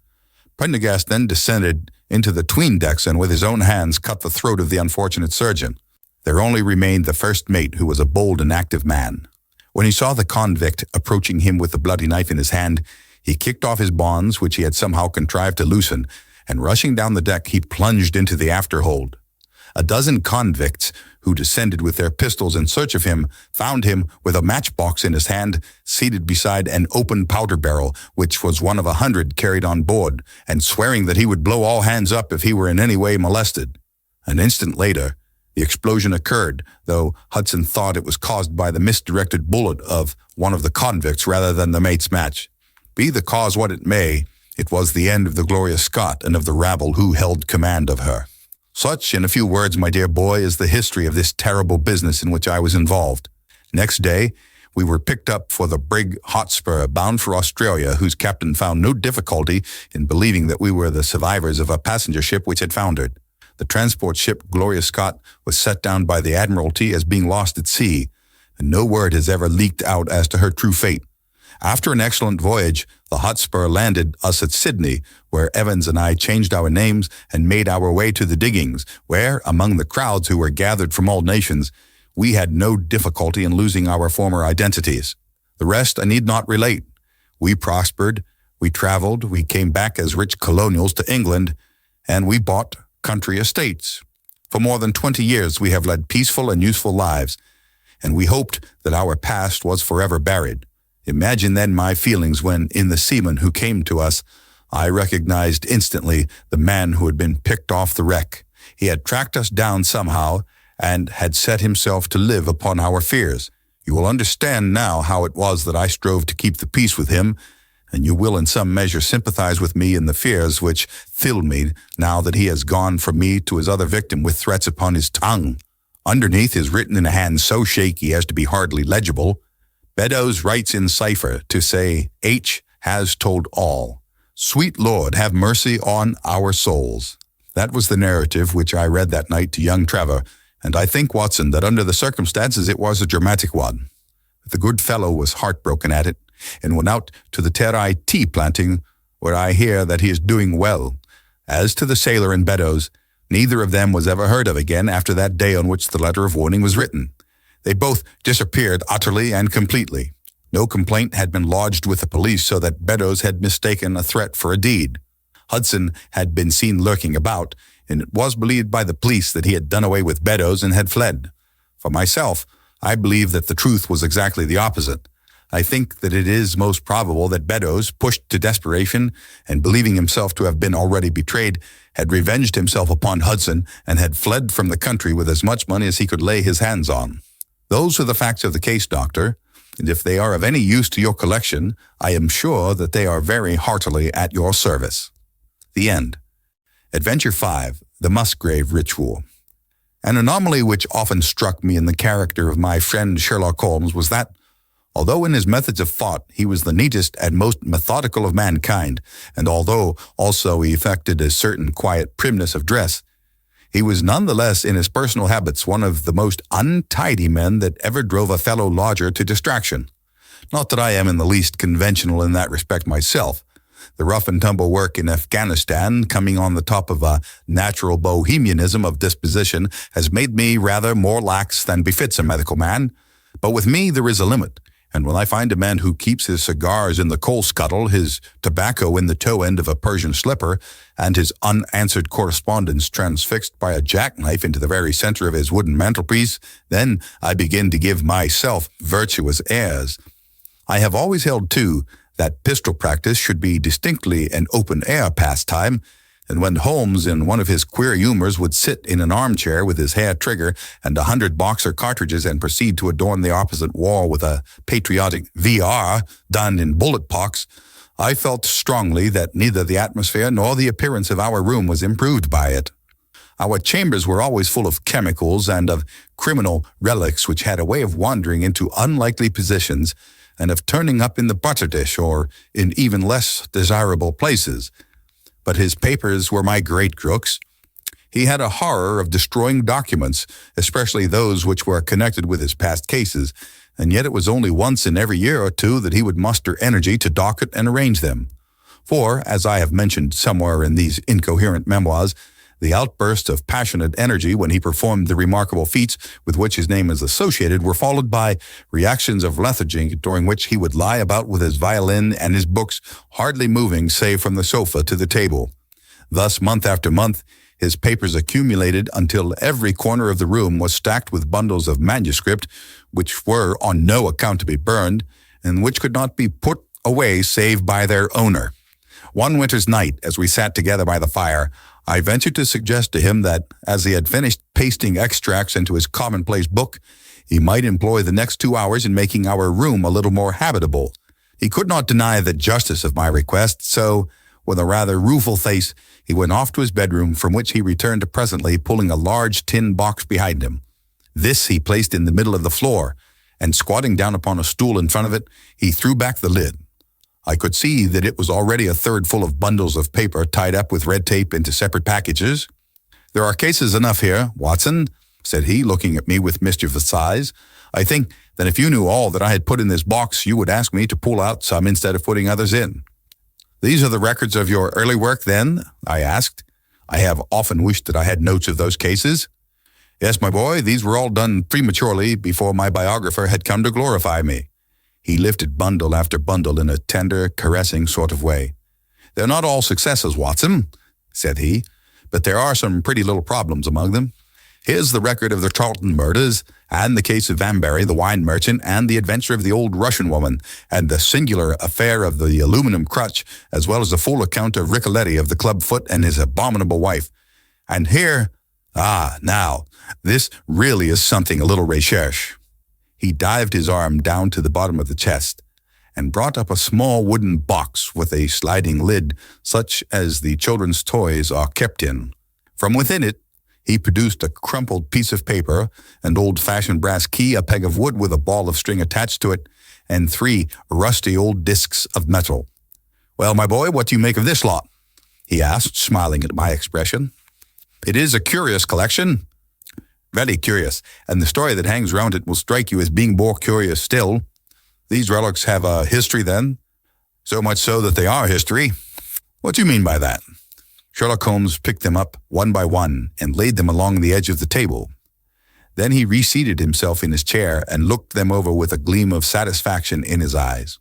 Prendergast then descended into the 'tween decks and with his own hands cut the throat of the unfortunate surgeon. There only remained the 1st mate, who was a bold and active man. When he saw the convict approaching him with the bloody knife in his hand, he kicked off his bonds, which he had somehow contrived to loosen, and rushing down the deck, he plunged into the afterhold. A dozen convicts, who descended with their pistols in search of him, found him with a matchbox in his hand, seated beside an open powder barrel, which was one of 100 carried on board, and swearing that he would blow all hands up if he were in any way molested. An instant later, the explosion occurred, though Hudson thought it was caused by the misdirected bullet of one of the convicts rather than the mate's match. Be the cause what it may, it was the end of the Gloria Scott and of the rabble who held command of her. Such, in a few words, my dear boy, is the history of this terrible business in which I was involved. Next day, we were picked up for the brig Hotspur, bound for Australia, whose captain found no difficulty in believing that we were the survivors of a passenger ship which had foundered. The transport ship Gloria Scott was set down by the Admiralty as being lost at sea, and no word has ever leaked out as to her true fate. After an excellent voyage, the Hotspur landed us at Sydney, where Evans and I changed our names and made our way to the diggings, where, among the crowds who were gathered from all nations, we had no difficulty in losing our former identities. The rest I need not relate. We prospered, we traveled, we came back as rich colonials to England, and we bought country estates. For more than 20 years we have led peaceful and useful lives, and we hoped that our past was forever buried. Imagine then my feelings when, in the seaman who came to us, I recognized instantly the man who had been picked off the wreck. He had tracked us down somehow and had set himself to live upon our fears. You will understand now how it was that I strove to keep the peace with him, and you will in some measure sympathize with me in the fears which filled me now that he has gone from me to his other victim with threats upon his tongue. Underneath is written in a hand so shaky as to be hardly legible. Beddoes writes in cipher to say, H has told all. Sweet Lord, have mercy on our souls. That was the narrative which I read that night to young Trevor, and I think, Watson, that under the circumstances it was a dramatic one. The good fellow was heartbroken at it, and went out to the Terai tea planting, where I hear that he is doing well. As to the sailor and Beddoes, neither of them was ever heard of again after that day on which the letter of warning was written. They both disappeared utterly and completely. No complaint had been lodged with the police, so that Beddoes had mistaken a threat for a deed. Hudson had been seen lurking about, and it was believed by the police that he had done away with Beddoes and had fled. For myself, I believe that the truth was exactly the opposite. I think that it is most probable that Beddoes, pushed to desperation and believing himself to have been already betrayed, had revenged himself upon Hudson and had fled from the country with as much money as he could lay his hands on. Those are the facts of the case, Doctor, and if they are of any use to your collection, I am sure that they are very heartily at your service. The end. Adventure 5, The Musgrave Ritual. An anomaly which often struck me in the character of my friend Sherlock Holmes was that, although in his methods of thought he was the neatest and most methodical of mankind, and although also he affected a certain quiet primness of dress, he was none the less in his personal habits one of the most untidy men that ever drove a fellow lodger to distraction. Not that I am in the least conventional in that respect myself. The rough-and-tumble work in Afghanistan, coming on the top of a natural bohemianism of disposition, has made me rather more lax than befits a medical man. But with me there is a limit, and when I find a man who keeps his cigars in the coal scuttle, his tobacco in the toe end of a Persian slipper, and his unanswered correspondence transfixed by a jackknife into the very center of his wooden mantelpiece, then I begin to give myself virtuous airs. I have always held, too, that pistol practice should be distinctly an open-air pastime, and when Holmes, in one of his queer humors, would sit in an armchair with his hair trigger and 100 boxer cartridges and proceed to adorn the opposite wall with a patriotic VR done in bullet pox, I felt strongly that neither the atmosphere nor the appearance of our room was improved by it. Our chambers were always full of chemicals and of criminal relics which had a way of wandering into unlikely positions and of turning up in the butter dish or in even less desirable places. But his papers were my great crooks. He had a horror of destroying documents, especially those which were connected with his past cases, and yet it was only once in every year or two that he would muster energy to docket and arrange them. For, as I have mentioned somewhere in these incoherent memoirs, The outbursts of passionate energy when he performed the remarkable feats with which his name is associated were followed by reactions of lethargy during which he would lie about with his violin and his books hardly moving save from the sofa to the table. Thus, month after month, his papers accumulated until every corner of the room was stacked with bundles of manuscript which were on no account to be burned and which could not be put away save by their owner. One winter's night, as we sat together by the fire, I ventured to suggest to him that, as he had finished pasting extracts into his commonplace book, he might employ the next 2 hours in making our room a little more habitable. He could not deny the justice of my request, so, with a rather rueful face, he went off to his bedroom, from which he returned presently, pulling a large tin box behind him. This he placed in the middle of the floor, and squatting down upon a stool in front of it, he threw back the lid. I could see that it was already a third full of bundles of paper tied up with red tape into separate packages. "There are cases enough here, Watson," said he, looking at me with mischievous eyes. "I think that if you knew all that I had put in this box, you would ask me to pull out some instead of putting others in." "These are the records of your early work, then?" I asked. I have often wished that I had notes of those cases. "Yes, my boy, these were all done prematurely before my biographer had come to glorify me." He lifted bundle after bundle in a tender, caressing sort of way. "They're not all successes, Watson," said he, "but there are some pretty little problems among them. Here's the record of the Charlton murders, and the case of Vanbury, the wine merchant, and the adventure of the old Russian woman, and the singular affair of the aluminum crutch, as well as the full account of Ricoletti of the club foot and his abominable wife. And here, now, this really is something a little recherche." He dived his arm down to the bottom of the chest and brought up a small wooden box with a sliding lid, such as the children's toys are kept in. From within it, he produced a crumpled piece of paper, an old-fashioned brass key, a peg of wood with a ball of string attached to it, and 3 rusty old discs of metal. "Well, my boy, what do you make of this lot?" he asked, smiling at my expression. "It is a curious collection." "Very curious, and the story that hangs round it will strike you as being more curious still. These relics have a history, then? So much so that they are history." "What do you mean by that?" Sherlock Holmes picked them up one by one and laid them along the edge of the table. Then he reseated himself in his chair and looked them over with a gleam of satisfaction in his eyes.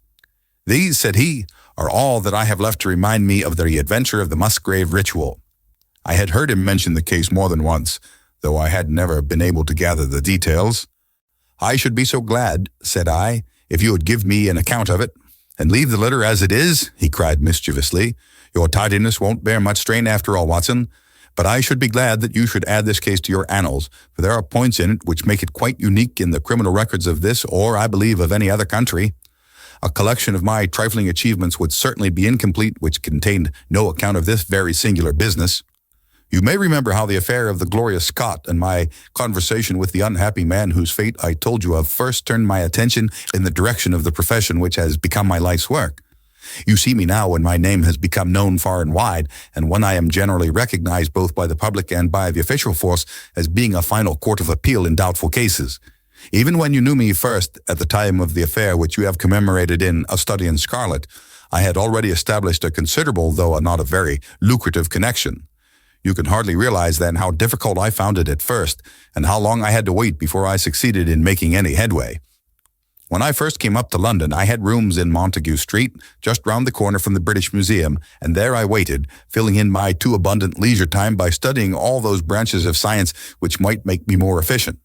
"These," said he, "are all that I have left to remind me of the adventure of the Musgrave ritual." I had heard him mention the case more than once, though I had never been able to gather the details. "I should be so glad," said I, "if you would give me an account of it." "And leave the letter as it is?" he cried mischievously. "Your tidiness won't bear much strain after all, Watson. But I should be glad that you should add this case to your annals, for there are points in it which make it quite unique in the criminal records of this, or I believe of any other country. A collection of my trifling achievements would certainly be incomplete which contained no account of this very singular business. You may remember how the affair of the Gloria Scott and my conversation with the unhappy man whose fate I told you of first turned my attention in the direction of the profession which has become my life's work. You see me now when my name has become known far and wide, and when I am generally recognized both by the public and by the official force as being a final court of appeal in doubtful cases. Even when you knew me first at the time of the affair which you have commemorated in A Study in Scarlet, I had already established a considerable, though not a very lucrative connection. You can hardly realize then how difficult I found it at first, and how long I had to wait before I succeeded in making any headway. When I first came up to London, I had rooms in Montague Street, just round the corner from the British Museum, and there I waited, filling in my too abundant leisure time by studying all those branches of science which might make me more efficient.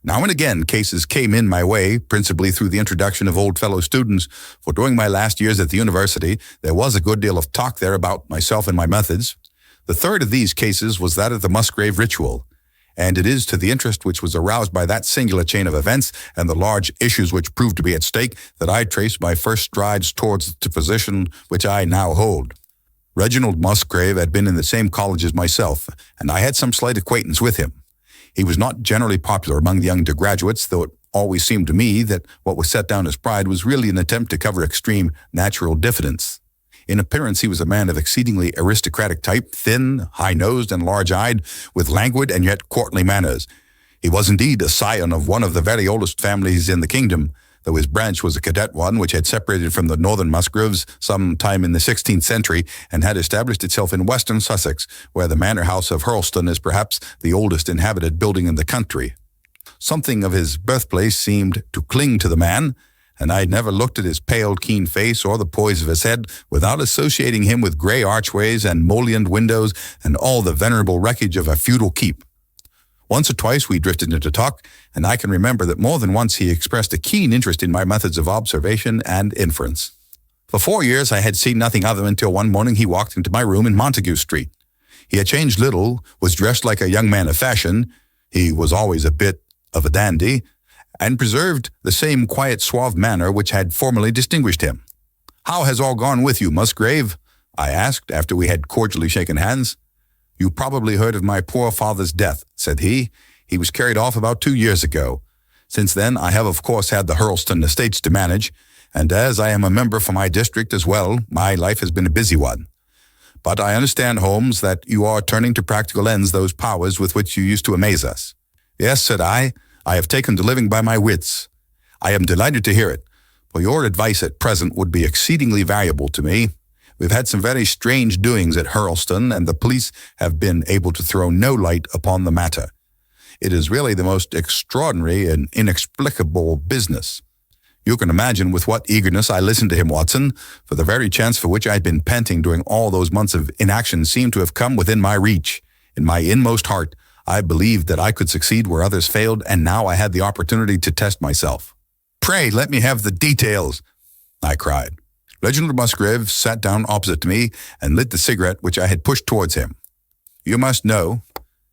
Now and again, cases came in my way, principally through the introduction of old fellow students, for during my last years at the university, there was a good deal of talk there about myself and my methods. The third of these cases was that of the Musgrave ritual, and it is to the interest which was aroused by that singular chain of events and the large issues which proved to be at stake that I traced my first strides towards the position which I now hold. Reginald Musgrave had been in the same college as myself, and I had some slight acquaintance with him. He was not generally popular among the undergraduates, though it always seemed to me that what was set down as pride was really an attempt to cover extreme natural diffidence. In appearance, he was a man of exceedingly aristocratic type, thin, high-nosed, and large-eyed, with languid and yet courtly manners. He was indeed a scion of one of the very oldest families in the kingdom, though his branch was a cadet one which had separated from the northern Musgraves some time in the 16th century and had established itself in western Sussex, where the manor house of Hurlstone is perhaps the oldest inhabited building in the country. Something of his birthplace seemed to cling to the man, and I had never looked at his pale, keen face or the poise of his head without associating him with gray archways and mullioned windows and all the venerable wreckage of a feudal keep. Once or twice we drifted into talk, and I can remember that more than once he expressed a keen interest in my methods of observation and inference. For 4 years I had seen nothing of him until one morning he walked into my room in Montague Street. He had changed little, was dressed like a young man of fashion, he was always a bit of a dandy, and preserved the same quiet, suave manner which had formerly distinguished him. "How has all gone with you, Musgrave?" I asked, after we had cordially shaken hands. "You probably heard of my poor father's death," said he. "He was carried off about 2 years ago. Since then, I have of course had the Hurlstone estates to manage, and as I am a member for my district as well, my life has been a busy one. But I understand, Holmes, that you are turning to practical ends those powers with which you used to amaze us." "Yes," said I have taken to living by my wits. "I am delighted to hear it, for your advice at present would be exceedingly valuable to me. We've had some very strange doings at Hurlstone, and the police have been able to throw no light upon the matter. It is really the most extraordinary and inexplicable business. You can imagine with what eagerness I listened to him, Watson, for the very chance for which I had been panting during all those months of inaction seemed to have come within my reach. In my inmost heart, I believed that I could succeed where others failed, and now I had the opportunity to test myself." "Pray, let me have the details," I cried. Reginald Musgrave sat down opposite to me and lit the cigarette which I had pushed towards him. "You must know,"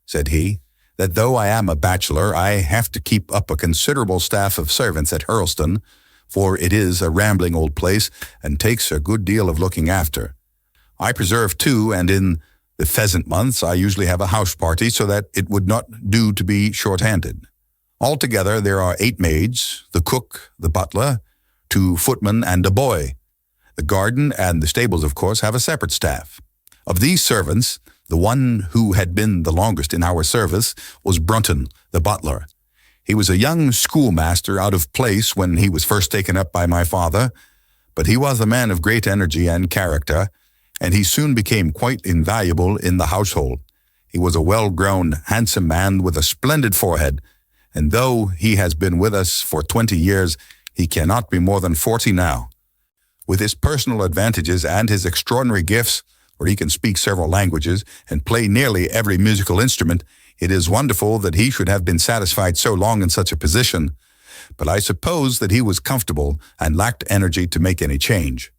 said he, "that though I am a bachelor, I have to keep up a considerable staff of servants at Hurlstone, for it is a rambling old place and takes a good deal of looking after. I preserve too, and in the pheasant months I usually have a house party so that it would not do to be short-handed. Altogether there are 8 maids, the cook, the butler, 2 footmen, and a boy. The garden and the stables, of course, have a separate staff. Of these servants, the one who had been the longest in our service was Brunton, the butler. He was a young schoolmaster out of place when he was first taken up by my father, but he was a man of great energy and character, and he soon became quite invaluable in the household. He was a well-grown, handsome man with a splendid forehead, and though he has been with us for 20 years, he cannot be more than 40 now. With his personal advantages and his extraordinary gifts, where he can speak several languages and play nearly every musical instrument, it is wonderful that he should have been satisfied so long in such a position. But I suppose that he was comfortable and lacked energy to make any change.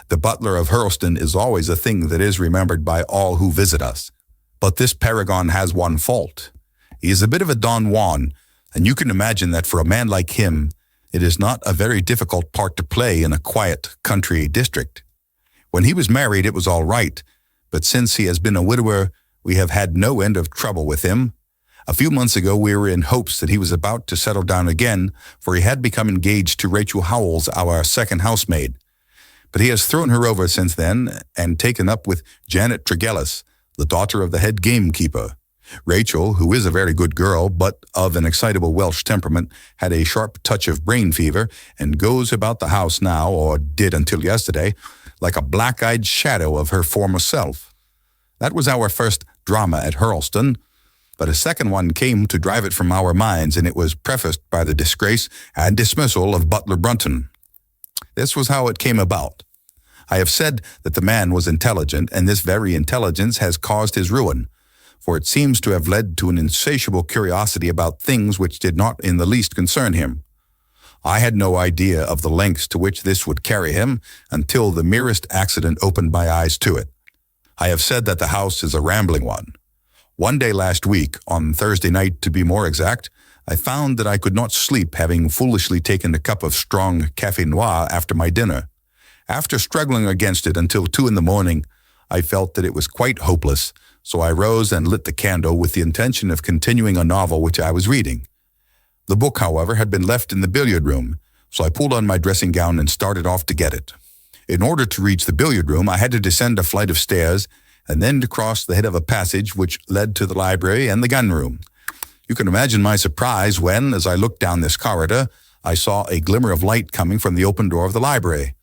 The butler of Hurlstone is always a thing that is remembered by all who visit us. But this paragon has one fault. He is a bit of a Don Juan, and you can imagine that for a man like him, it is not a very difficult part to play in a quiet country district. When he was married, it was all right, but since he has been a widower, we have had no end of trouble with him. A few months ago, we were in hopes that he was about to settle down again, for he had become engaged to Rachel Howells, our second housemaid. But he has thrown her over since then and taken up with Janet Tregellis, the daughter of the head gamekeeper. Rachel, who is a very good girl, but of an excitable Welsh temperament, had a sharp touch of brain fever and goes about the house now, or did until yesterday, like a black-eyed shadow of her former self. That was our first drama at Hurlstone, but a second one came to drive it from our minds, and it was prefaced by the disgrace and dismissal of Butler Brunton. This was how it came about. I have said that the man was intelligent, and this very intelligence has caused his ruin, for it seems to have led to an insatiable curiosity about things which did not in the least concern him. I had no idea of the lengths to which this would carry him until the merest accident opened my eyes to it. I have said that the house is a rambling one. One day last week, on Thursday night to be more exact, I found that I could not sleep, having foolishly taken a cup of strong café noir after my dinner. After struggling against it until 2 a.m, I felt that it was quite hopeless, so I rose and lit the candle with the intention of continuing a novel which I was reading. The book, however, had been left in the billiard room, so I pulled on my dressing gown and started off to get it. In order to reach the billiard room, I had to descend a flight of stairs and then to cross the head of a passage which led to the library and the gun room. You can imagine my surprise when, as I looked down this corridor, I saw a glimmer of light coming from the open door of the library.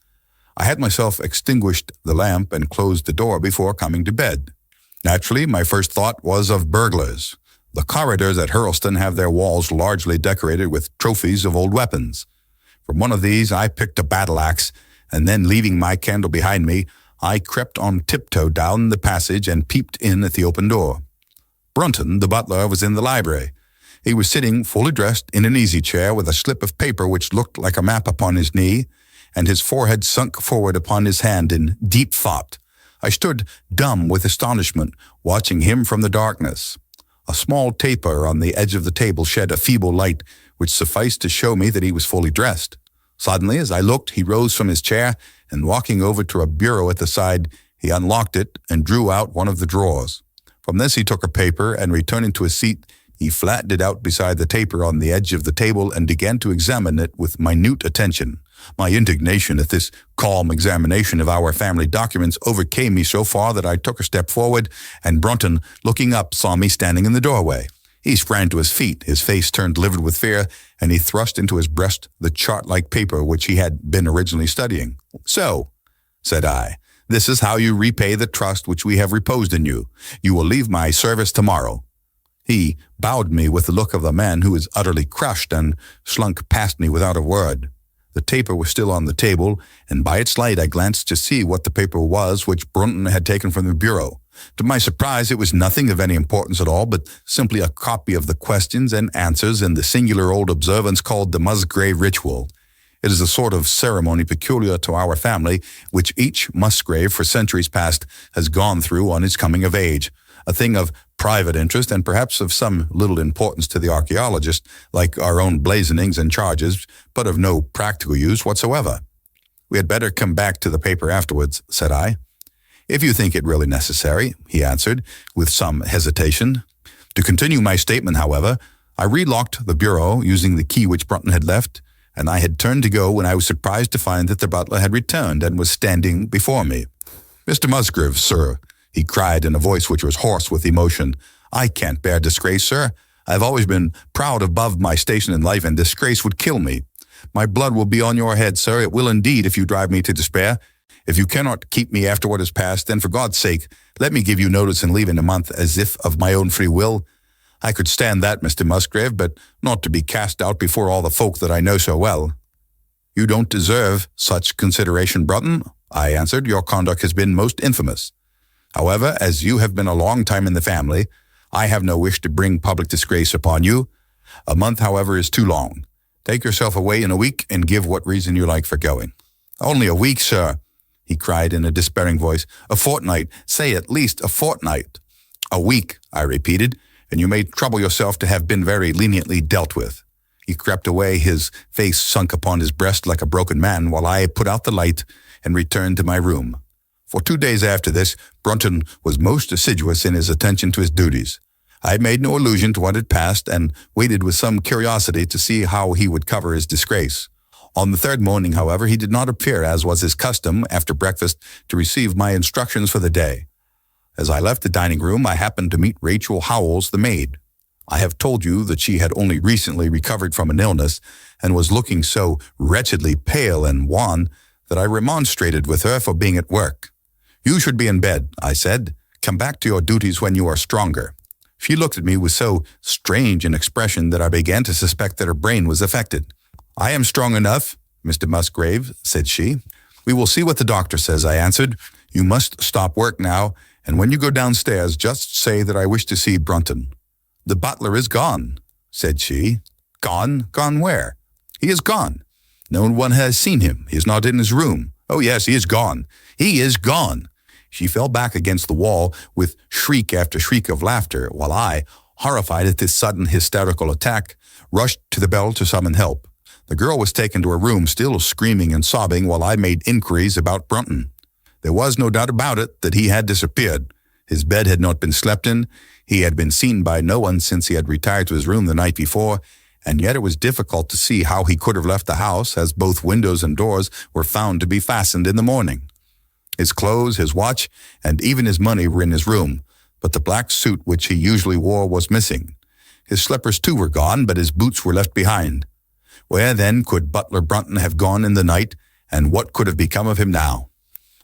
I had myself extinguished the lamp and closed the door before coming to bed. Naturally, my first thought was of burglars. The corridors at Hurlston have their walls largely decorated with trophies of old weapons. From one of these, I picked a battle-axe, and then, leaving my candle behind me, I crept on tiptoe down the passage and peeped in at the open door. Brunton, the butler, was in the library. He was sitting fully dressed in an easy-chair with a slip of paper which looked like a map upon his knee, and his forehead sunk forward upon his hand in deep thought. I stood dumb with astonishment, watching him from the darkness. A small taper on the edge of the table shed a feeble light, which sufficed to show me that he was fully dressed. Suddenly, as I looked, he rose from his chair, and walking over to a bureau at the side, he unlocked it and drew out one of the drawers. From this he took a paper, and returning to his seat, he flattened it out beside the taper on the edge of the table and began to examine it with minute attention. My indignation at this calm examination of our family documents overcame me so far that I took a step forward, and Brunton, looking up, saw me standing in the doorway. He sprang to his feet, his face turned livid with fear, and he thrust into his breast the chart-like paper which he had been originally studying. "So," said I, "this is how you repay the trust which we have reposed in you. You will leave my service tomorrow." He bowed me with the look of a man who is utterly crushed and slunk past me without a word. The taper was still on the table, and by its light I glanced to see what the paper was which Brunton had taken from the bureau. To my surprise, it was nothing of any importance at all, but simply a copy of the questions and answers in the singular old observance called the Musgrave ritual. It is a sort of ceremony peculiar to our family, which each Musgrave for centuries past has gone through on his coming of age, a thing of private interest and perhaps of some little importance to the archaeologist, like our own blazonings and charges, but of no practical use whatsoever. "We had better come back to the paper afterwards," said I. "If you think it really necessary," he answered, with some hesitation. To continue my statement, however, I relocked the bureau using the key which Brunton had left, and I had turned to go when I was surprised to find that the butler had returned and was standing before me. "Mr. Musgrave, sir," he cried in a voice which was hoarse with emotion. "I can't bear disgrace, sir. I have always been proud above my station in life, and disgrace would kill me. My blood will be on your head, sir. It will indeed if you drive me to despair. If you cannot keep me after what has passed, then for God's sake, let me give you notice and leave in a month, as if of my own free will. I could stand that, Mr. Musgrave, but not to be cast out before all the folk that I know so well." "You don't deserve such consideration, Brunton," I answered. "Your conduct has been most infamous. However, as you have been a long time in the family, I have no wish to bring public disgrace upon you. A month, however, is too long. Take yourself away in a week and give what reason you like for going." "Only a week, sir," he cried in a despairing voice. "A fortnight. Say at least a fortnight." "A week," I repeated, "and you may trouble yourself to have been very leniently dealt with." He crept away, his face sunk upon his breast like a broken man, while I put out the light and returned to my room. For 2 days after this, Brunton was most assiduous in his attention to his duties. I made no allusion to what had passed, and waited with some curiosity to see how he would cover his disgrace. On the third morning, however, he did not appear, as was his custom, after breakfast, to receive my instructions for the day. As I left the dining room, I happened to meet Rachel Howells, the maid. I have told you that she had only recently recovered from an illness, and was looking so wretchedly pale and wan that I remonstrated with her for being at work. "You should be in bed," I said. "Come back to your duties when you are stronger." She looked at me with so strange an expression that I began to suspect that her brain was affected. "I am strong enough, Mr. Musgrave," said she. "We will see what the doctor says," I answered. "You must stop work now, and when you go downstairs, just say that I wish to see Brunton." "The butler is gone," said she. "Gone? Gone where?" "He is gone. No one has seen him. He is not in his room." "Oh, yes, he is gone. He is gone." She fell back against the wall with shriek after shriek of laughter, while I, horrified at this sudden hysterical attack, rushed to the bell to summon help. The girl was taken to her room, still screaming and sobbing, while I made inquiries about Brunton. There was no doubt about it that he had disappeared. His bed had not been slept in, he had been seen by no one since he had retired to his room the night before, and yet it was difficult to see how he could have left the house, as both windows and doors were found to be fastened in the morning. His clothes, his watch, and even his money were in his room, but the black suit which he usually wore was missing. His slippers, too, were gone, but his boots were left behind. Where then could Butler Brunton have gone in the night, and what could have become of him now?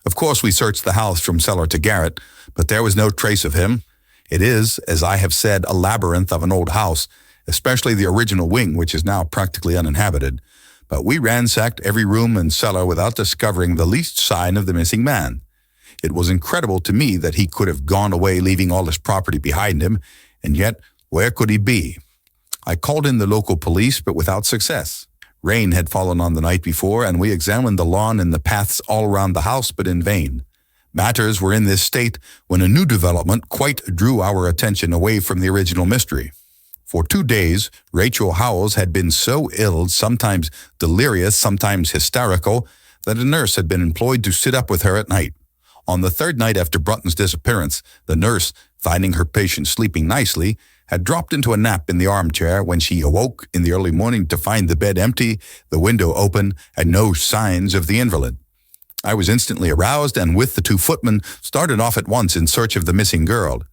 Of course, we searched the house from cellar to garret, but there was no trace of him. It is, as I have said, a labyrinth of an old house, especially the original wing, which is now practically uninhabited. But we ransacked every room and cellar without discovering the least sign of the missing man. It was incredible to me that he could have gone away leaving all his property behind him, and yet where could he be? I called in the local police, but without success. Rain had fallen on the night before, and we examined the lawn and the paths all around the house, but in vain. Matters were in this state when a new development quite drew our attention away from the original mystery. For 2 days, Rachel Howells had been so ill, sometimes delirious, sometimes hysterical, that a nurse had been employed to sit up with her at night. On the third night after Brunton's disappearance, the nurse, finding her patient sleeping nicely, had dropped into a nap in the armchair when she awoke in the early morning to find the bed empty, the window open, and no signs of the invalid. I was instantly aroused and with the 2 footmen started off at once in search of the missing girl.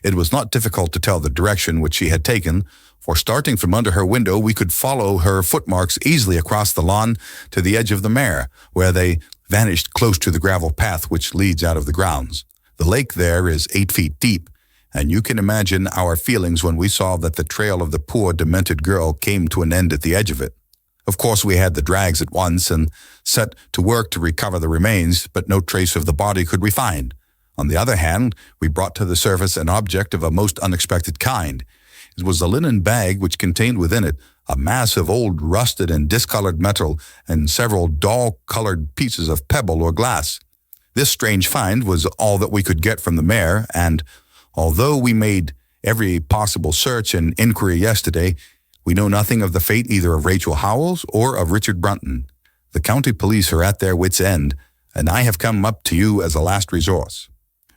It was not difficult to tell the direction which she had taken, for starting from under her window we could follow her footmarks easily across the lawn to the edge of the mare, where they vanished close to the gravel path which leads out of the grounds. The lake there is 8 feet deep, and you can imagine our feelings when we saw that the trail of the poor demented girl came to an end at the edge of it. Of course, we had the drags at once and set to work to recover the remains, but no trace of the body could we find. On the other hand, we brought to the surface an object of a most unexpected kind. It was a linen bag which contained within it a mass of old rusted and discolored metal and several dull-colored pieces of pebble or glass. This strange find was all that we could get from the mare, and although we made every possible search and inquiry yesterday, we know nothing of the fate either of Rachel Howells or of Richard Brunton. The county police are at their wits' end, and I have come up to you as a last resource.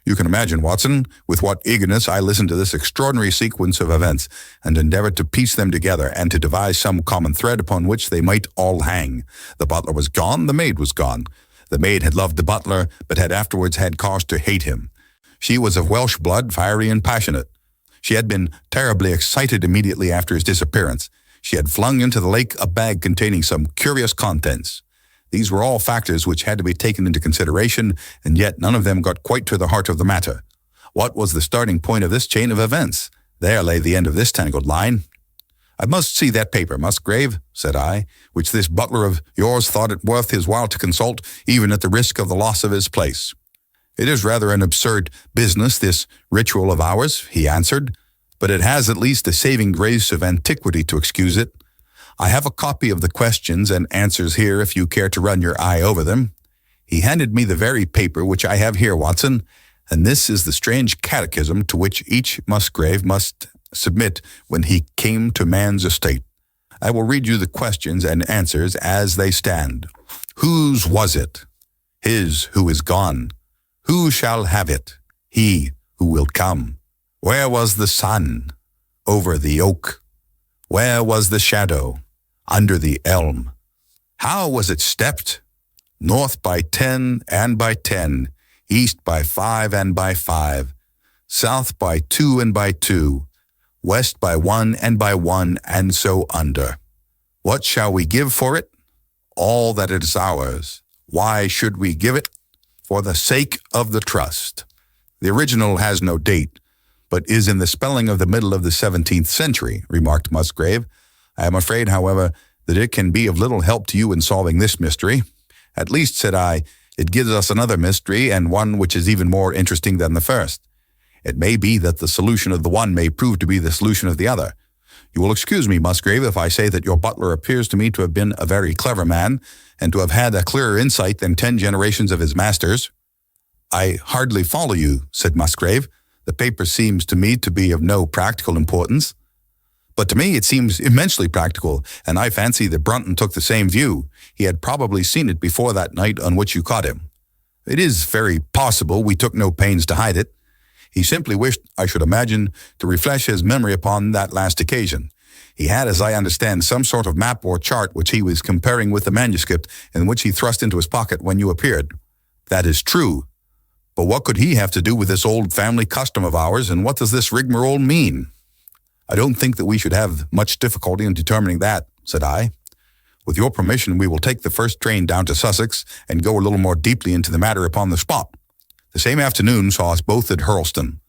You can imagine, Watson, with what eagerness I listened to this extraordinary sequence of events and endeavored to piece them together and to devise some common thread upon which they might all hang. The butler was gone, the maid was gone. The maid had loved the butler, but had afterwards had cause to hate him. She was of Welsh blood, fiery and passionate. She had been terribly excited immediately after his disappearance. She had flung into the lake a bag containing some curious contents. These were all factors which had to be taken into consideration, and yet none of them got quite to the heart of the matter. What was the starting point of this chain of events? There lay the end of this tangled line. "I must see that paper, Musgrave," said I, "which this butler of yours thought it worth his while to consult, even at the risk of the loss of his place." "It is rather an absurd business, this ritual of ours," he answered, "but it has at least the saving grace of antiquity to excuse it. I have a copy of the questions and answers here if you care to run your eye over them." He handed me the very paper which I have here, Watson, and this is the strange catechism to which each Musgrave must submit when he came to man's estate. I will read you the questions and answers as they stand. Whose was it? His who is gone. Who shall have it? He who will come. Where was the sun? Over the oak. Where was the shadow? Under the elm. How was it stepped? North by 10 and by 10, east by 5 and by 5, south by 2 and by 2, west by 1 and by 1, and so under. What shall we give for it? All that it is ours. Why should we give it? For the sake of the trust. The original has no date, but is in the spelling of the middle of the 17th century, remarked Musgrave. I am afraid, however, that it can be of little help to you in solving this mystery. At least, said I, it gives us another mystery, and one which is even more interesting than the first. It may be that the solution of the one may prove to be the solution of the other. You will excuse me, Musgrave, if I say that your butler appears to me to have been a very clever man, and to have had a clearer insight than 10 generations of his masters. I hardly follow you, said Musgrave. The paper seems to me to be of no practical importance. But to me it seems immensely practical, and I fancy that Brunton took the same view. He had probably seen it before that night on which you caught him. It is very possible we took no pains to hide it. He simply wished, I should imagine, to refresh his memory upon that last occasion. He had, as I understand, some sort of map or chart which he was comparing with the manuscript, and which he thrust into his pocket when you appeared. That is true. But what could he have to do with this old family custom of ours, and what does this rigmarole mean? I don't think that we should have much difficulty in determining that, said I. With your permission, we will take the first train down to Sussex and go a little more deeply into the matter upon the spot. The same afternoon saw us both at Hurlston.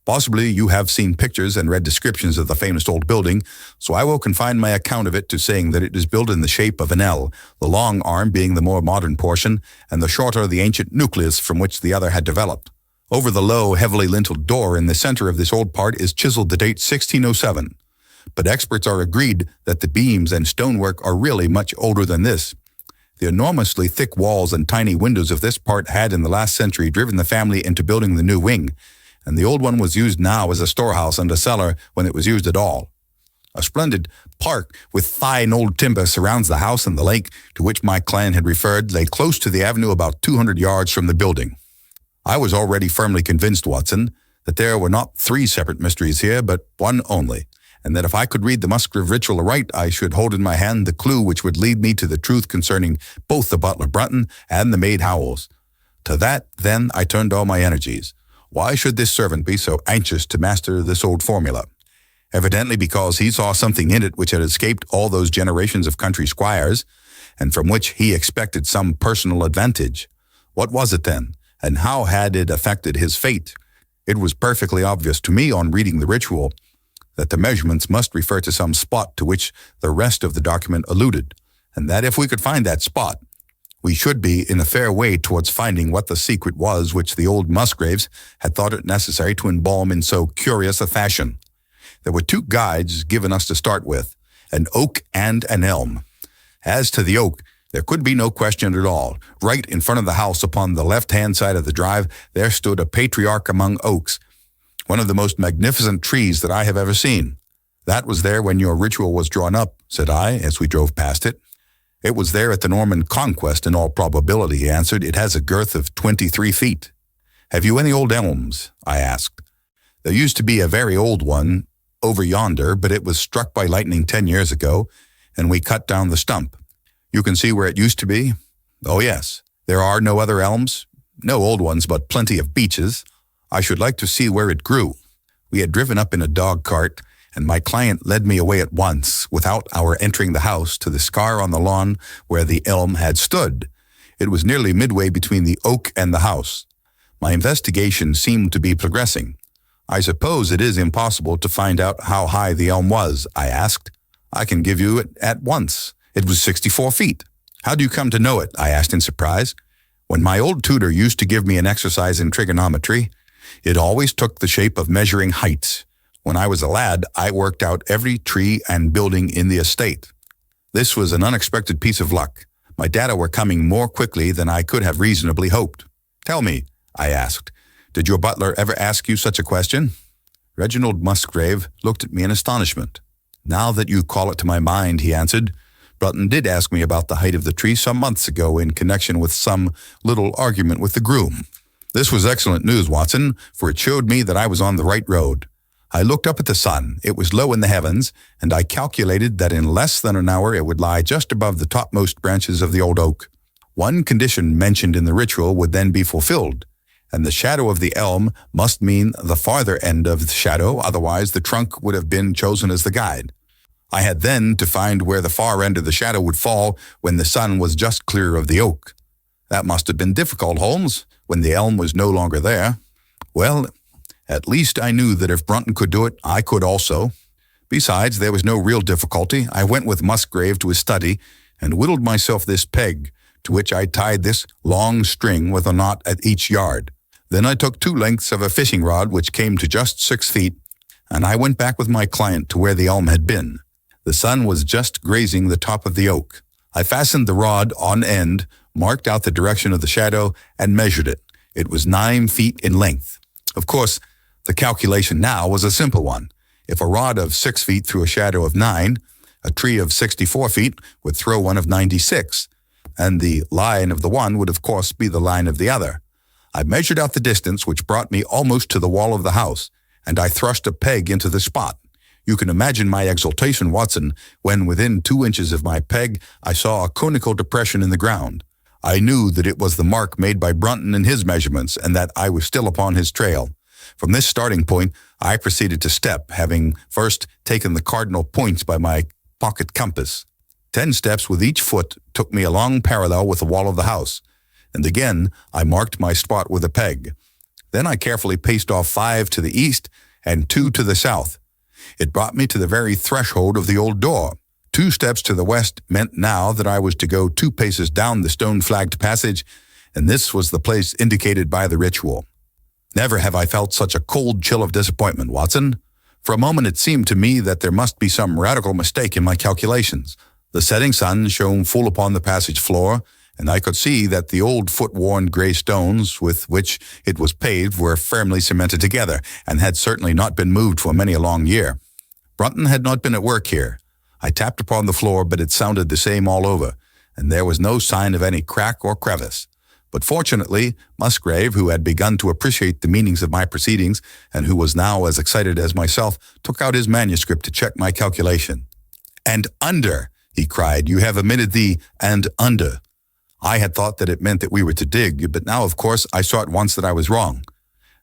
Possibly you have seen pictures and read descriptions of the famous old building, so I will confine my account of it to saying that it is built in the shape of an L, the long arm being the more modern portion, and the shorter the ancient nucleus from which the other had developed. Over the low, heavily linteled door in the center of this old part is chiseled the date 1607. But experts are agreed that the beams and stonework are really much older than this. The enormously thick walls and tiny windows of this part had in the last century driven the family into building the new wing, and the old one was used now as a storehouse and a cellar when it was used at all. A splendid park with fine old timber surrounds the house, and the lake to which my client had referred lay close to the avenue about 200 yards from the building. I was already firmly convinced, Watson, that there were not 3 separate mysteries here, but one only, and that if I could read the Musgrave ritual aright, I should hold in my hand the clue which would lead me to the truth concerning both the butler Brunton and the maid Howells. To that, then, I turned all my energies. Why should this servant be so anxious to master this old formula? Evidently because he saw something in it which had escaped all those generations of country squires, and from which he expected some personal advantage. What was it then, and how had it affected his fate? It was perfectly obvious to me on reading the ritual that the measurements must refer to some spot to which the rest of the document alluded, and that if we could find that spot, we should be in a fair way towards finding what the secret was which the old Musgraves had thought it necessary to embalm in so curious a fashion. There were 2 guides given us to start with, an oak and an elm. As to the oak, there could be no question at all. Right in front of the house upon the left-hand side of the drive, there stood a patriarch among oaks, one of the most magnificent trees that I have ever seen. That was there when your ritual was drawn up, said I, as we drove past it. It was there at the Norman Conquest, in all probability, he answered. It has a girth of 23 feet. Have you any old elms? I asked. There used to be a very old one over yonder, but it was struck by lightning 10 years ago, and we cut down the stump. You can see where it used to be? Oh, yes. There are no other elms? No old ones, but plenty of beeches. I should like to see where it grew. We had driven up in a dog cart, and my client led me away at once, without our entering the house, to the scar on the lawn where the elm had stood. It was nearly midway between the oak and the house. My investigation seemed to be progressing. I suppose it is impossible to find out how high the elm was, I asked. I can give you it at once. It was 64 feet. How do you come to know it? I asked in surprise. When my old tutor used to give me an exercise in trigonometry, it always took the shape of measuring heights. When I was a lad, I worked out every tree and building in the estate. This was an unexpected piece of luck. My data were coming more quickly than I could have reasonably hoped. Tell me, I asked, did your butler ever ask you such a question? Reginald Musgrave looked at me in astonishment. Now that you call it to my mind, he answered, Brunton did ask me about the height of the tree some months ago in connection with some little argument with the groom. This was excellent news, Watson, for it showed me that I was on the right road. I looked up at the sun. It was low in the heavens, and I calculated that in less than an hour it would lie just above the topmost branches of the old oak. One condition mentioned in the ritual would then be fulfilled, and the shadow of the elm must mean the farther end of the shadow, otherwise the trunk would have been chosen as the guide. I had then to find where the far end of the shadow would fall when the sun was just clear of the oak. That must have been difficult, Holmes, when the elm was no longer there. Well, at least I knew that if Brunton could do it, I could also. Besides, there was no real difficulty. I went with Musgrave to his study and whittled myself this peg, to which I tied this long string with a knot at each yard. Then I took 2 lengths of a fishing rod, which came to just 6 feet, and I went back with my client to where the elm had been. The sun was just grazing the top of the oak. I fastened the rod on end, marked out the direction of the shadow, and measured it. It was 9 feet in length. Of course, the calculation now was a simple one. If a rod of 6 feet threw a shadow of 9, a tree of 64 feet would throw one of 96, and the line of the one would of course be the line of the other. I measured out the distance, which brought me almost to the wall of the house, and I thrust a peg into the spot. You can imagine my exultation, Watson, when within 2 inches of my peg I saw a conical depression in the ground. I knew that it was the mark made by Brunton in his measurements, and that I was still upon his trail. From this starting point, I proceeded to step, having first taken the cardinal points by my pocket compass. 10 steps with each foot took me along parallel with the wall of the house, and again I marked my spot with a peg. Then I carefully paced off 5 to the east and 2 to the south. It brought me to the very threshold of the old door. 2 steps to the west meant now that I was to go 2 paces down the stone-flagged passage, and this was the place indicated by the ritual. Never have I felt such a cold chill of disappointment, Watson. For a moment it seemed to me that there must be some radical mistake in my calculations. The setting sun shone full upon the passage floor, and I could see that the old foot-worn gray stones with which it was paved were firmly cemented together, and had certainly not been moved for many a long year. Brunton had not been at work here. I tapped upon the floor, but it sounded the same all over, and there was no sign of any crack or crevice. But fortunately, Musgrave, who had begun to appreciate the meanings of my proceedings, and who was now as excited as myself, took out his manuscript to check my calculation. "And under," he cried. "You have omitted the 'and under.'" I had thought that it meant that we were to dig, but now, of course, I saw at once that I was wrong.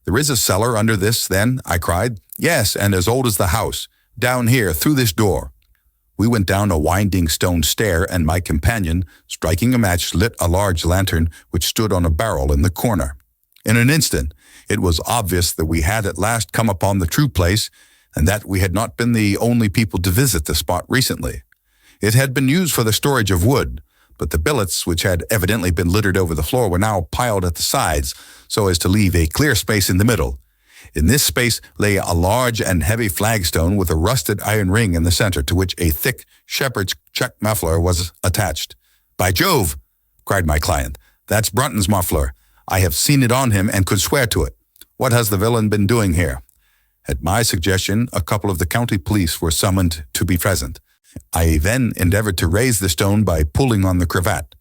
"There is a cellar under this, then?" I cried. "Yes, and as old as the house. Down here, through this door." We went down a winding stone stair, and my companion, striking a match, lit a large lantern which stood on a barrel in the corner. In an instant, it was obvious that we had at last come upon the true place, and that we had not been the only people to visit the spot recently. It had been used for the storage of wood, but the billets, which had evidently been littered over the floor, were now piled at the sides, so as to leave a clear space in the middle. In this space lay a large and heavy flagstone with a rusted iron ring in the center, to which a thick shepherd's check muffler was attached. "By Jove!" cried my client. "That's Brunton's muffler. I have seen it on him and could swear to it. What has the villain been doing here?" At my suggestion, a couple of the county police were summoned to be present. I then endeavored to raise the stone by pulling on the cravat.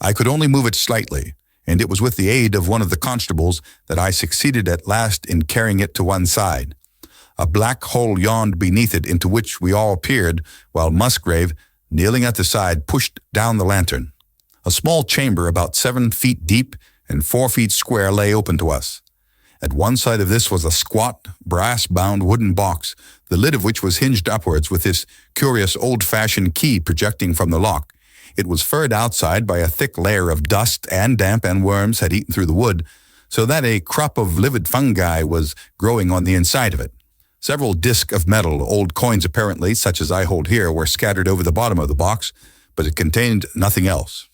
I could only move it slightly, and it was with the aid of one of the constables that I succeeded at last in carrying it to one side. A black hole yawned beneath it, into which we all peered, while Musgrave, kneeling at the side, pushed down the lantern. A small chamber about 7 feet deep and 4 feet square lay open to us. At one side of this was a squat, brass-bound wooden box, the lid of which was hinged upwards with this curious old-fashioned key projecting from the lock. It was furred outside by a thick layer of dust, and damp and worms had eaten through the wood, so that a crop of livid fungi was growing on the inside of it. Several discs of metal, old coins apparently, such as I hold here, were scattered over the bottom of the box, but it contained nothing else.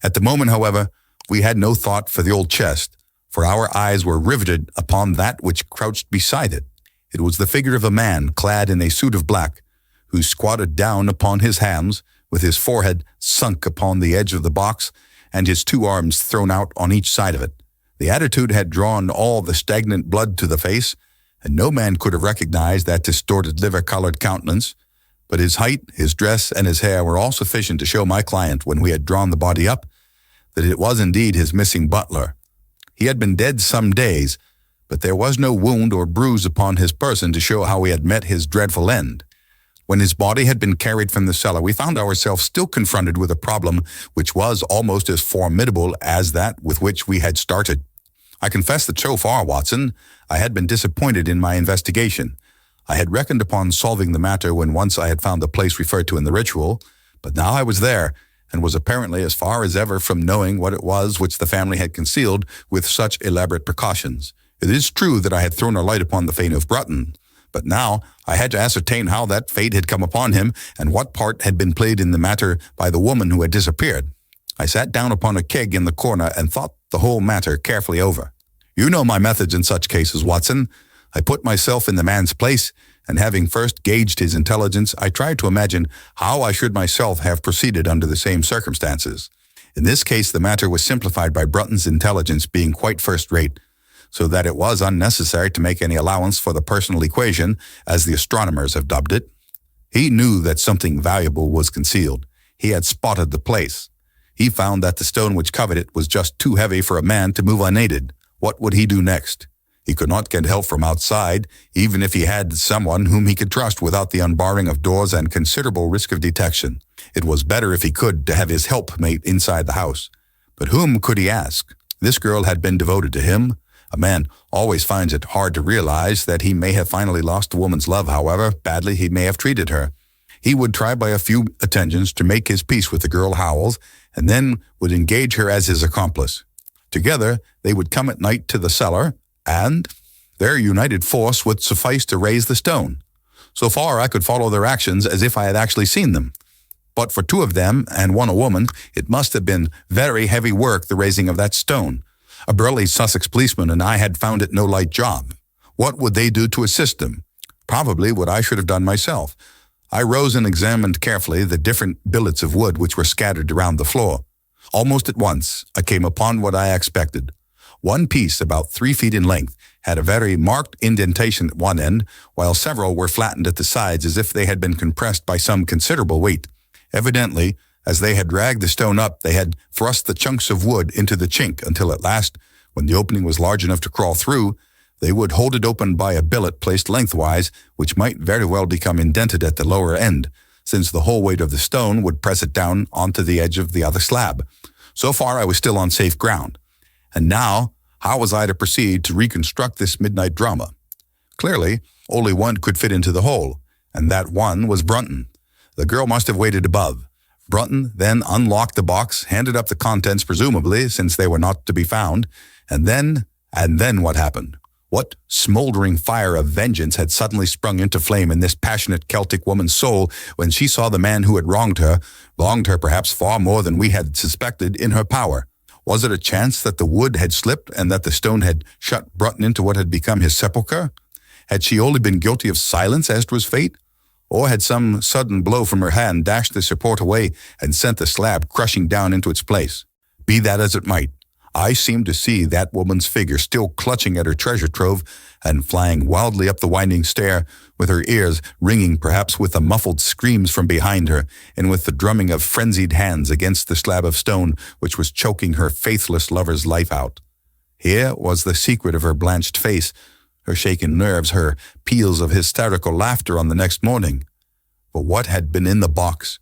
At the moment, however, we had no thought for the old chest, for our eyes were riveted upon that which crouched beside it. It was the figure of a man clad in a suit of black, who squatted down upon his hams, with his forehead sunk upon the edge of the box and his 2 arms thrown out on each side of it. The attitude had drawn all the stagnant blood to the face, and no man could have recognized that distorted liver-colored countenance, but his height, his dress, and his hair were all sufficient to show my client, when we had drawn the body up, that it was indeed his missing butler. He had been dead some days, but there was no wound or bruise upon his person to show how he had met his dreadful end. When his body had been carried from the cellar, we found ourselves still confronted with a problem which was almost as formidable as that with which we had started. I confess that so far, Watson, I had been disappointed in my investigation. I had reckoned upon solving the matter when once I had found the place referred to in the ritual, but now I was there, and was apparently as far as ever from knowing what it was which the family had concealed with such elaborate precautions. It is true that I had thrown a light upon the fate of Brunton, but now I had to ascertain how that fate had come upon him, and what part had been played in the matter by the woman who had disappeared. I sat down upon a keg in the corner and thought the whole matter carefully over. You know my methods in such cases, Watson. I put myself in the man's place, and having first gauged his intelligence, I tried to imagine how I should myself have proceeded under the same circumstances. In this case, the matter was simplified by Brunton's intelligence being quite first-rate, so that it was unnecessary to make any allowance for the personal equation, as the astronomers have dubbed it. He knew that something valuable was concealed. He had spotted the place. He found that the stone which covered it was just too heavy for a man to move unaided. What would he do next? He could not get help from outside, even if he had someone whom he could trust without the unbarring of doors and considerable risk of detection. It was better, if he could, to have his helpmate inside the house. But whom could he ask? This girl had been devoted to him. A man always finds it hard to realize that he may have finally lost a woman's love, however badly he may have treated her. He would try by a few attentions to make his peace with the girl Howells, and then would engage her as his accomplice. Together, they would come at night to the cellar, and their united force would suffice to raise the stone. So far, I could follow their actions as if I had actually seen them. But for two of them, and one a woman, it must have been very heavy work, the raising of that stone. A burly Sussex policeman and I had found it no light job. What would they do to assist them? Probably what I should have done myself. I rose and examined carefully the different billets of wood which were scattered around the floor. Almost at once, I came upon what I expected. One piece, about 3 feet in length, had a very marked indentation at one end, while several were flattened at the sides as if they had been compressed by some considerable weight. Evidently, as they had dragged the stone up, they had thrust the chunks of wood into the chink until at last, when the opening was large enough to crawl through, they would hold it open by a billet placed lengthwise, which might very well become indented at the lower end, since the whole weight of the stone would press it down onto the edge of the other slab. So far, I was still on safe ground. And now, how was I to proceed to reconstruct this midnight drama? Clearly, only one could fit into the hole, and that one was Brunton. The girl must have waited above. Brunton then unlocked the box, handed up the contents, presumably, since they were not to be found, and then what happened? What smoldering fire of vengeance had suddenly sprung into flame in this passionate Celtic woman's soul when she saw the man who had wronged her perhaps far more than we had suspected, in her power? Was it a chance that the wood had slipped and that the stone had shut Brunton into what had become his sepulchre? Had she only been guilty of silence as to his fate? Or had some sudden blow from her hand dashed the support away and sent the slab crushing down into its place? Be that as it might, I seemed to see that woman's figure still clutching at her treasure trove and flying wildly up the winding stair, with her ears ringing perhaps with the muffled screams from behind her and with the drumming of frenzied hands against the slab of stone which was choking her faithless lover's life out. Here was the secret of her blanched face, her shaken nerves, her peals of hysterical laughter on the next morning. But what had been in the box?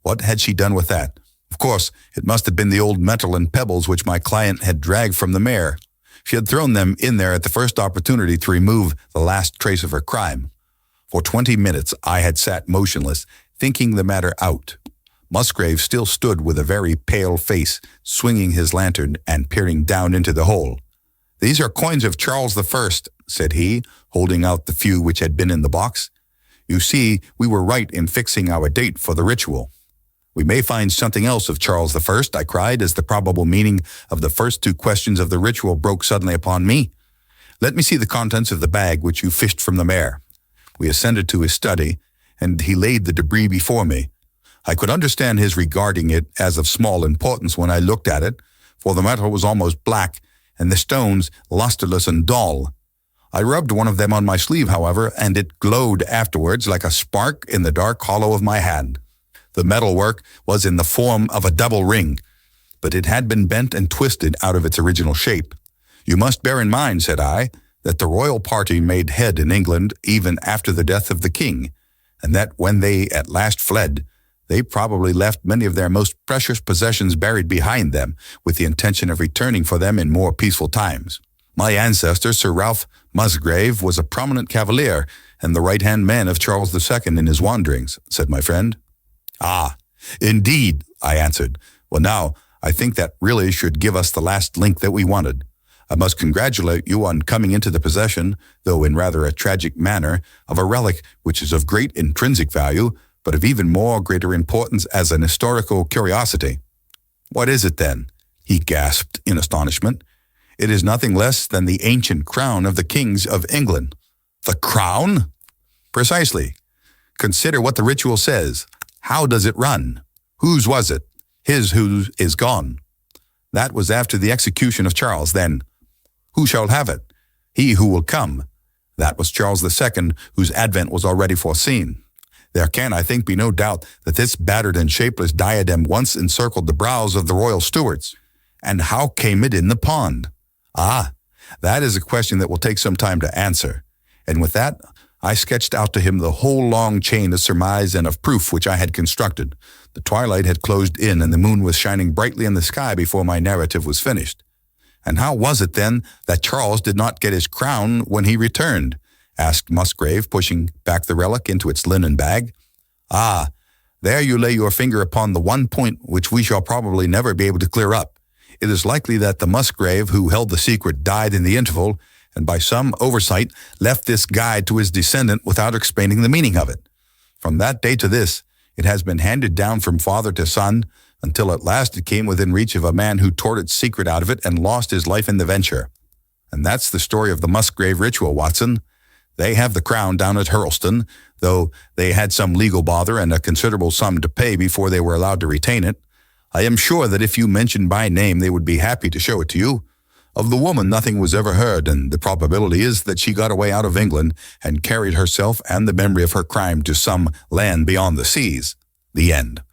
What had she done with that? Of course, it must have been the old metal and pebbles which my client had dragged from the mare. She had thrown them in there at the first opportunity to remove the last trace of her crime. For 20 minutes I had sat motionless, thinking the matter out. Musgrave still stood with a very pale face, swinging his lantern and peering down into the hole. "These are coins of Charles I," said he, holding out the few which had been in the box. "You see, we were right in fixing our date for the ritual." "We may find something else of Charles I," I cried, as the probable meaning of the first two questions of the ritual broke suddenly upon me. "Let me see the contents of the bag which you fished from the mare." We ascended to his study, and he laid the debris before me. I could understand his regarding it as of small importance when I looked at it, for the metal was almost black, and the stones lusterless and dull. I rubbed one of them on my sleeve, however, and it glowed afterwards like a spark in the dark hollow of my hand. The metalwork was in the form of a double ring, but it had been bent and twisted out of its original shape. "You must bear in mind," said I, "that the royal party made head in England even after the death of the king, and that when they at last fled, they probably left many of their most precious possessions buried behind them, with the intention of returning for them in more peaceful times. My ancestor, Sir Ralph Musgrave, was a prominent cavalier and the right-hand man of Charles II in his wanderings," said my friend. "Ah, indeed," I answered. "Well, now, I think that really should give us the last link that we wanted. I must congratulate you on coming into the possession, though in rather a tragic manner, of a relic which is of great intrinsic value, but of even more greater importance as an historical curiosity." "What is it, then?" he gasped in astonishment. "It is nothing less than the ancient crown of the kings of England." "The crown?" "Precisely. Consider what the ritual says. How does it run? Whose was it? His who is gone. That was after the execution of Charles. Then, who shall have it? He who will come. That was Charles II, whose advent was already foreseen. There can, I think, be no doubt that this battered and shapeless diadem once encircled the brows of the royal stewards. And how came it in the pond? Ah, that is a question that will take some time to answer. And with that, I sketched out to him the whole long chain of surmise and of proof which I had constructed. The twilight had closed in, and the moon was shining brightly in the sky before my narrative was finished. "And how was it, then, that Charles did not get his crown when he returned?" asked Musgrave, pushing back the relic into its linen bag. Ah, there you lay your finger upon the one point which we shall probably never be able to clear up. It is likely that the Musgrave who held the secret died in the interval, and by some oversight left this guide to his descendant without explaining the meaning of it. From that day to this, it has been handed down from father to son, until at last it came within reach of a man who tore its secret out of it and lost his life in the venture. And that's the story of the Musgrave ritual, Watson. They have the crown down at Hurlston, though they had some legal bother and a considerable sum to pay before they were allowed to retain it. I am sure that if you mentioned by name, they would be happy to show it to you. Of the woman nothing was ever heard, and the probability is that she got away out of England and carried herself and the memory of her crime to some land beyond the seas. The end.